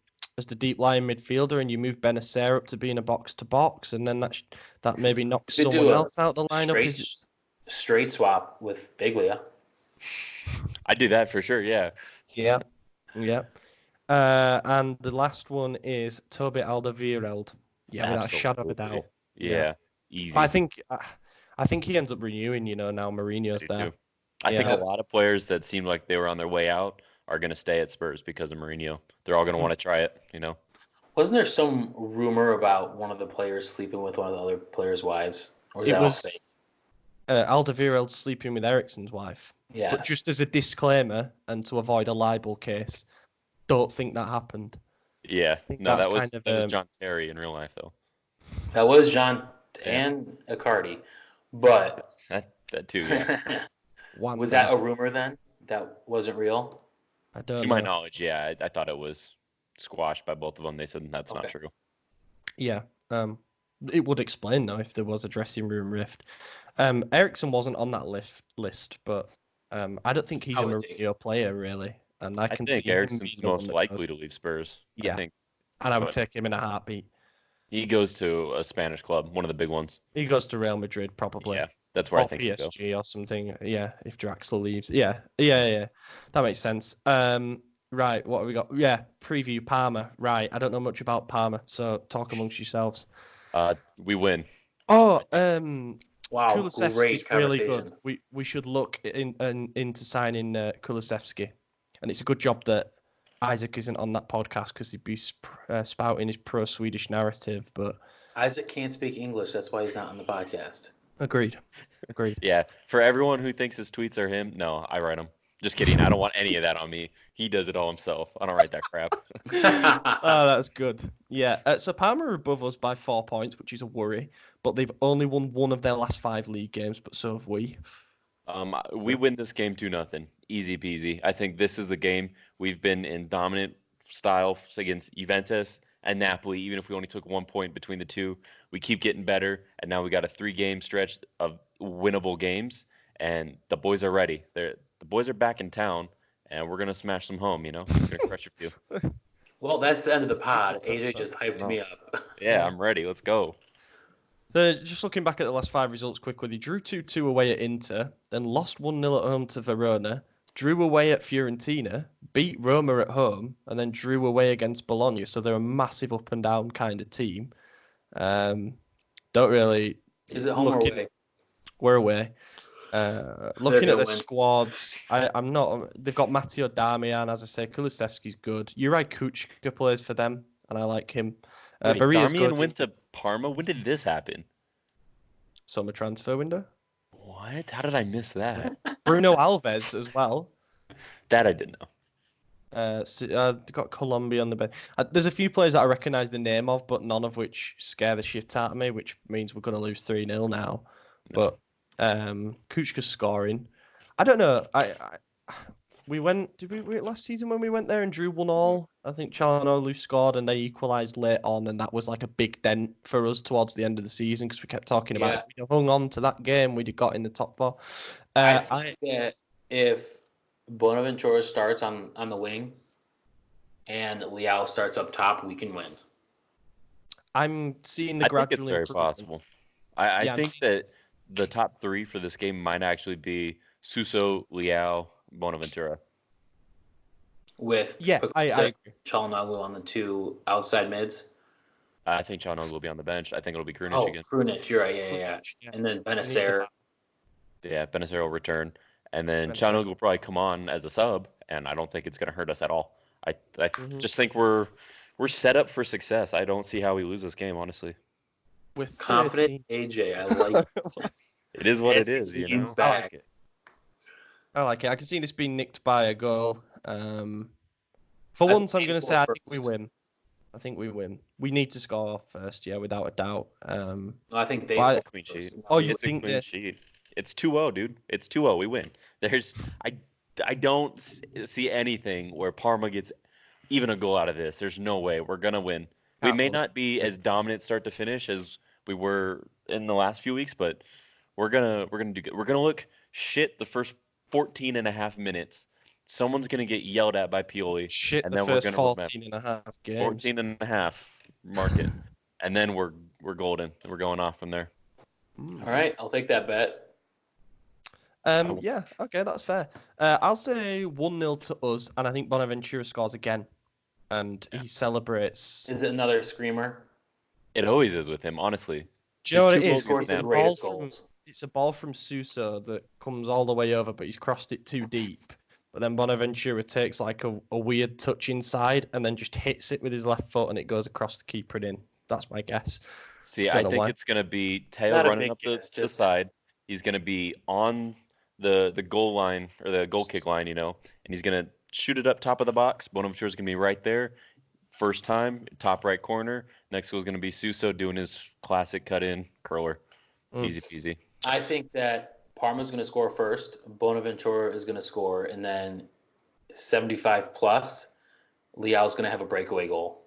deep lying midfielder, and you move Benacer up to being a box to box, and then that maybe knocks You could do someone a else out the lineup? Straight swap with Biglia. I'd do that for sure, yeah. Yeah. And the last one is Toby Alderweireld. Yeah, without a shadow of a Absolutely. doubt. Yeah, easy. I think he ends up renewing. Now Mourinho's I do there. too. I think Yeah. a lot of players that seemed like they were on their way out are going to stay at Spurs because of Mourinho. They're all going to want to try it, you know? Wasn't there some rumor about one of the players sleeping with one of the other players' wives? Or was that all fake? Alderweireld sleeping with Eriksen's wife. Yeah. But just as a disclaimer and to avoid a libel case, don't think that happened. Yeah. think No, that's that was kind of, that was John Terry in real life, though. That was John and Icardi. But That too, yeah. was that a rumor then? That wasn't real? I don't To know. my knowledge, yeah. I thought it was squashed by both of them. They said that's not Okay. true. Yeah. It would explain though if there was a dressing room rift. Ericsson wasn't on that list, but I don't think he's I a would take Mourinho player really, and I I can think see him Ericsson's being the the one most that likely goes. to leave Spurs. I Yeah, think, and I would but take him in a heartbeat. he goes to a Spanish club, one of the big ones. He goes to Real Madrid probably, Yeah, that's where I or think he'd go. PSG or something. Yeah, if Draxler leaves. Yeah, that makes sense. Right, what have we got? Yeah, preview Parma. Right, I don't know much about Parma, so talk amongst yourselves. We win. Oh, Wow, Kulusevski's great really conversation. good. We should look into signing Kulusevski, and it's a good job that Isaac isn't on that podcast because he'd be spouting his pro-Swedish narrative. But Isaac can't speak English. That's why he's not on the podcast. agreed. Yeah, for everyone who thinks his tweets are him, no, I write them. Just kidding. I don't want any of that on me. He does it all himself. I don't write that crap. Oh, that's good. Yeah. So Parma are above us by 4 points, which is a worry. But they've only won one of their last 5 league games, but so have we. We win this game 2-0. Easy peasy. I think this is the game. We've been in dominant style against Juventus and Napoli, even if we only took 1 point between the two. We keep getting better, and now we got a 3-game stretch of winnable games, and the boys are ready. The boys are back in town, and we're gonna smash them home. We're gonna crush a few. Well, that's the end of the pod. AJ just hyped me up. Yeah, I'm ready. Let's go. Just looking back at the last 5 results quickly, they drew 2-2 away at Inter, then lost 1-0 at home to Verona, drew away at Fiorentina, beat Roma at home, and then drew away against Bologna. So they're a massive up and down kind of team. Don't really. Is it home or away? We're away. Looking at gonna the win. squads, I'm not. They've got Matteo Darmian, as I say. Kulusevski's good. Juraj Kuchka plays for them, and I like him. Wait, Baria's Darmian good. went to Parma. When did this happen? Summer transfer window. What? How did I miss that? Bruno Alves as well. That I didn't know. They've got Colombia on the bench. There's a few players that I recognise the name of, but none of which scare the shit out of me, which means we're going to lose 3-0 now. But Kuchka's scoring. I don't know. We went. Did we last season when we went there and drew 1-1? I think Çalhanoğlu scored and they equalised late on, and that was like a big dent for us towards the end of the season because we kept talking about if we'd have hung on to that game, we'd have got in the top 4. I think that if Bonaventura starts on the wing and Leao starts up top, we can win. I'm seeing the I gradual think it's very improvement. possible. I think that the top 3 for this game might actually be Suso, Leao, Bonaventura. With I agree. Çalhanoğlu on the 2 outside mids. I think Çalhanoğlu will be on the bench. I think it'll be Krunic again. Krunic, you're right. Yeah. And then Benacer. Yeah, Benacer will return. And then Benacer. Çalhanoğlu will probably come on as a sub, and I don't think it's going to hurt us at all. I just think we're set up for success. I don't see how we lose this game, honestly. With Confident 13. AJ. I like it. It is what it It's is, he's I back. like it. I like it. I can see this being nicked by a goal. For I once, think I'm going to Kane say I scored think we first. win. I think we win. We need to score first, yeah, without a doubt. I think they Why- scored Clean first. sheet. Oh, you It's a think clean that? sheet. It's 2-0, dude. It's 2-0. We win. I don't see anything where Parma gets even a goal out of this. There's no way. We're gonna win. We Can't may believe not be as dominant start to finish as we were in the last few weeks, but we're gonna do good. We're gonna look shit the first 14 and a half minutes. Someone's gonna get yelled at by Pioli. Shit, and the then we're first gonna look 14 and a half games. 14 and a half. Mark it. And then we're golden. We're going off from there. All right, I'll take that bet. Yeah, okay, that's fair. I'll say 1-0 to us, and I think Bonaventura scores again. And he celebrates. Is it another screamer? It always is with him, honestly. Do you know what it His is? two goals Scores the against Napoli. greatest ball from- goals. It's a ball from Suso that comes all the way over, but he's crossed it too deep. But then Bonaventura takes like a weird touch inside and then just hits it with his left foot and it goes across the keeper and in. That's my guess. See, Don't I know think why. it's going to be Teo Not a running big up the, guess, the just- side. He's going to be on the goal line or the goal kick line, and he's going to shoot it up top of the box. Bonaventura's going to be right there. First time, top right corner. Next goal is going to be Suso doing his classic cut-in curler. Easy peasy. I think that Parma's going to score first. Bonaventura is going to score, and then 75 plus, Leao's going to have a breakaway goal.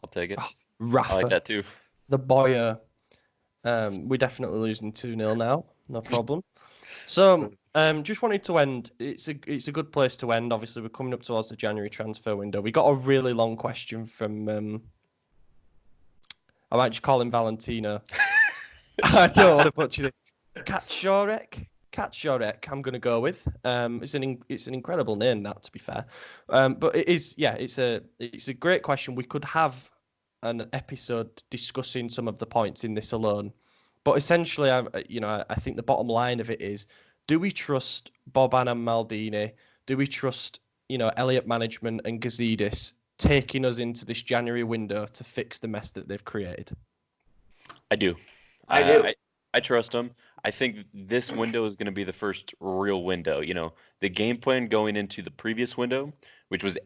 I'll take it. Rafa, I like that too. the Boyer. We're definitely losing 2-0 now. No problem. So, just wanted to end. It's a good place to end. Obviously, we're coming up towards the January transfer window. We got a really long question from. I might just call him Valentino. I don't want to butcher it. Kaczorek, I'm going to go with. It's an incredible name, that, to be fair. But it is, yeah, it's a great question. We could have an episode discussing some of the points in this alone. But essentially, I think the bottom line of it is, do we trust Boban and Maldini? Do we trust, Elliott management and Gazidis taking us into this January window to fix the mess that they've created? I do. I do. I trust them. I think this window is going to be the first real window. The game plan going into the previous window, which was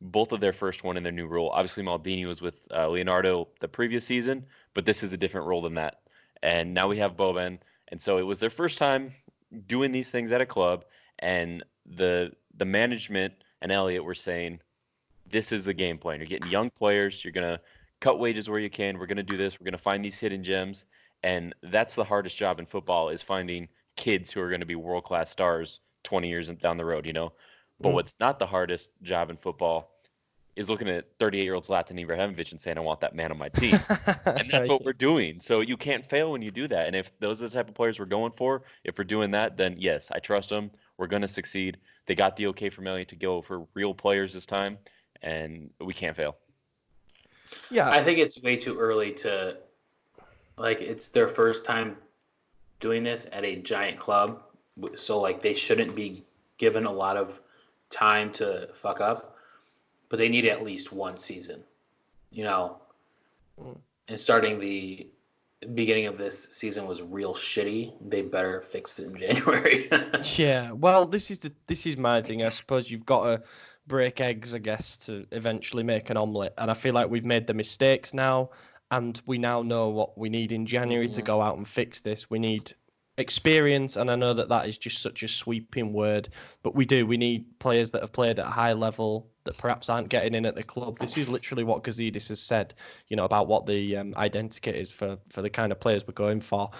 both of their first one in their new role. Obviously, Maldini was with Leonardo the previous season, but this is a different role than that. And now we have Boban, and so it was their first time doing these things at a club, and the management and Elliott were saying, this is the game plan. You're getting young players. You're going to cut wages where you can. We're going to do this. We're going to find these hidden gems. And that's the hardest job in football, is finding kids who are going to be world-class stars 20 years down the road, But what's not the hardest job in football is looking at 38-year-old Zlatan Ibrahimovic and saying, I want that man on my team. And that's what we're doing. So you can't fail when you do that. And if those are the type of players we're going for, if we're doing that, then yes, I trust them. We're going to succeed. They got the okay from Elliott to go for real players this time, and we can't fail. Yeah. I think it's way too early to, it's their first time doing this at a giant club. So, they shouldn't be given a lot of time to fuck up. But they need at least one season, And starting the beginning of this season was real shitty. They better fix it in January. Yeah, well, this is my thing. I suppose you've got to break eggs, I guess, to eventually make an omelette. And I feel like we've made the mistakes now, and we now know what we need in January to go out and fix this. We need experience, and I know that is just such a sweeping word, but we need players that have played at a high level that perhaps aren't getting in at the club. This is literally what Gazidis has said, about what the identity is for the kind of players we're going for.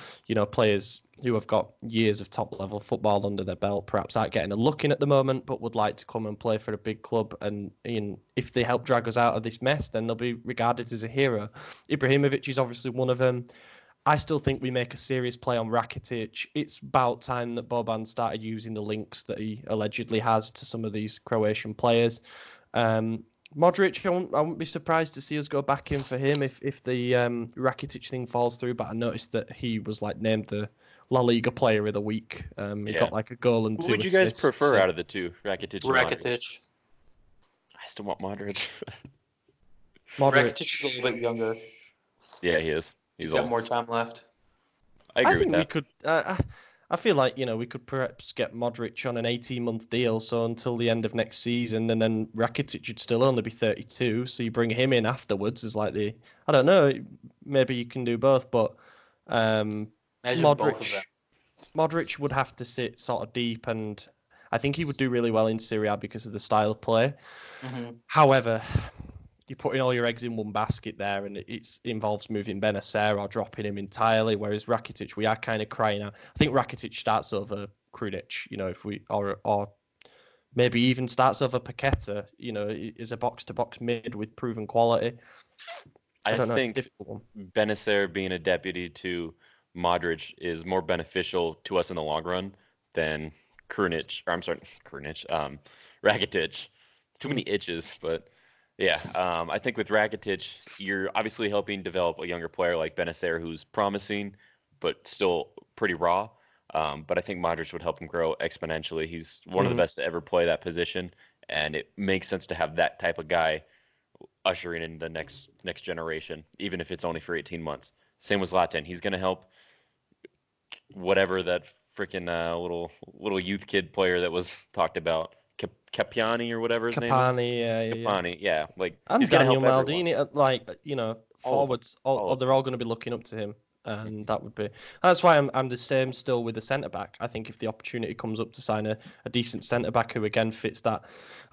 Players who have got years of top level football under their belt, perhaps aren't getting a look in at the moment, but would like to come and play for a big club. And if they help drag us out of this mess, then they'll be regarded as a hero. Ibrahimovic is obviously one of them. I still think we make a serious play on Rakitic. It's about time that Boban started using the links that he allegedly has to some of these Croatian players. Modric, I wouldn't be surprised to see us go back in for him if the Rakitic thing falls through. But I noticed that he was named the La Liga Player of the Week. He got a goal and 2 Who would you assists. guys prefer out of the two, Rakitic and Modric? Rakitic. I still want Modric. Rakitic is a little bit younger. Yeah, he is. He's got old. more time left. I agree think with that. we could. I feel like we could perhaps get Modric on an 18-month deal, so until the end of next season, and then Rakitic would still only be 32, so you bring him in afterwards as I don't know, maybe you can do both, but Modric would have to sit sort of deep, and I think he would do really well in Serie A because of the style of play. Mm-hmm. However, you're putting all your eggs in one basket there, and it involves moving Benacer or dropping him entirely. Whereas Rakitic, we are kind of crying out. I think Rakitic starts over Krunic, if we or maybe even starts over Paqueta. Is a box-to-box mid with proven quality. I don't know. think it's a difficult one. Benacer being a deputy to Modric is more beneficial to us in the long run than Rakitic. Too many itches, but. Yeah, I think with Rakitic, you're obviously helping develop a younger player like Benacer, who's promising, but still pretty raw. But I think Modric would help him grow exponentially. He's one of the best to ever play that position, and it makes sense to have that type of guy ushering in the next generation, even if it's only for 18 months. Same with Zlatan. He's going to help whatever that freaking little youth kid player that was talked about. Capiani or whatever his name is. Capani, yeah. And he's gonna Daniel help Maldini, forwards, they're all going to be looking up to him. And that would be. That's why I'm the same still with the centre back. I think if the opportunity comes up to sign a decent centre back who again fits that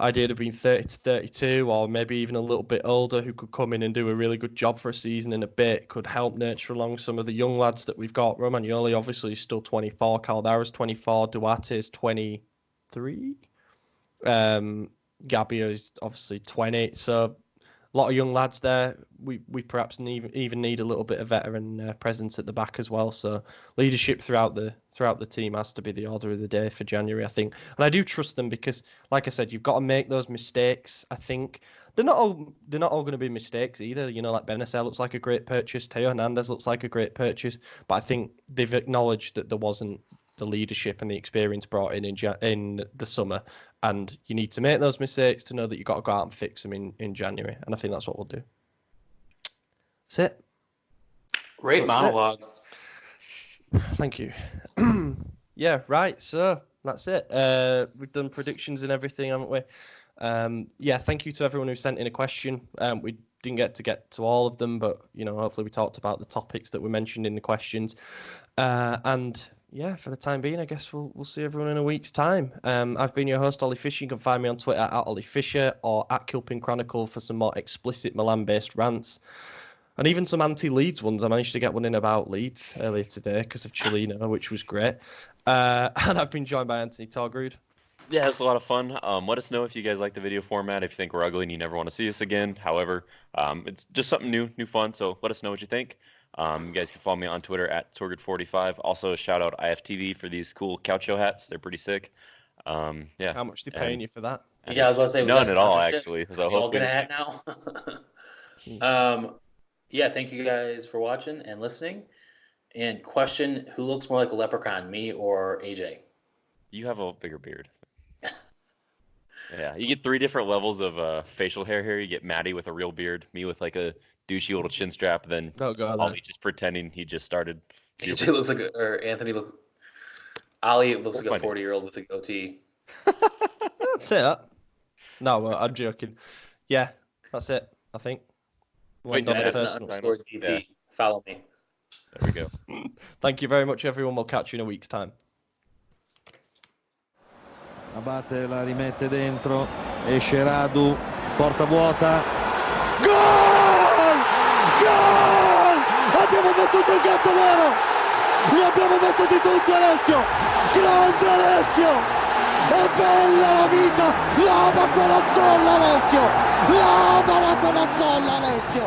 idea of being 30 to 32 or maybe even a little bit older, who could come in and do a really good job for a season and a bit, could help nurture along some of the young lads that we've got. Romagnoli obviously is still 24, Caldara's 24, Duarte is 23. Gabia is obviously 20. So a lot of young lads there. We perhaps even need a little bit of veteran presence at the back as well. So leadership throughout the team has to be the order of the day for January, I think. And I do trust them because, like I said, you've got to make those mistakes. I think they're not all going to be mistakes either. You know, like Benacer looks like a great purchase, Teo Hernandez looks like a great purchase, but I think they've acknowledged that there wasn't the leadership and the experience brought in the summer, and you need to make those mistakes to know that you've got to go out and fix them in January, and I think that's what we'll do. That's it. Great monologue. Thank you. Yeah, right, so that's it. We've done predictions and everything, haven't we? Yeah, thank you to everyone who sent in a question. We didn't get to all of them, but you know, hopefully we talked about the topics that were mentioned in the questions. And yeah, for the time being, I guess we'll see everyone in a week's time. I've been your host, Ollie Fisher. You can find me on Twitter at Ollie Fisher or at Kilpin Chronicle for some more explicit Milan-based rants. And even some anti-Leeds ones. I managed to get one in about Leeds earlier today because of Chilino, which was great. And I've been joined by Anthony Torgrud. Yeah, it was a lot of fun. Let us know if you guys like the video format, if you think we're ugly and you never want to see us again. However, it's just something new fun, so let us know what you think. You guys can follow me on Twitter at Torgud45. Also, a shout out IFTV for these cool Caucho hats. They're pretty sick. Yeah. How much are they paying you for that? Yeah, I was about to say. None at all, actually. So you all get a hat now? Yeah, thank you guys for watching and listening. And question, who looks more like a leprechaun, me or AJ? You have a bigger beard. Yeah, you get 3 different levels of facial hair here. You get Maddie with a real beard, me with like a douchey little chin strap, then Ollie just pretending he just started. AJ looks like or Anthony Ollie looks like a 40-year-old with a goatee. That's it. No, I'm joking. Yeah, that's it, I think. Wait, DT. Follow me. There we go. Thank you very much, everyone. We'll catch you in a week's time. Abate la rimette dentro, esce Radu, porta vuota, gol! Gol! Abbiamo battuto il gatto nero, li abbiamo battuti tutti Alessio, grande Alessio, è bella la vita, lava quella zolla Alessio, lava quella zolla Alessio.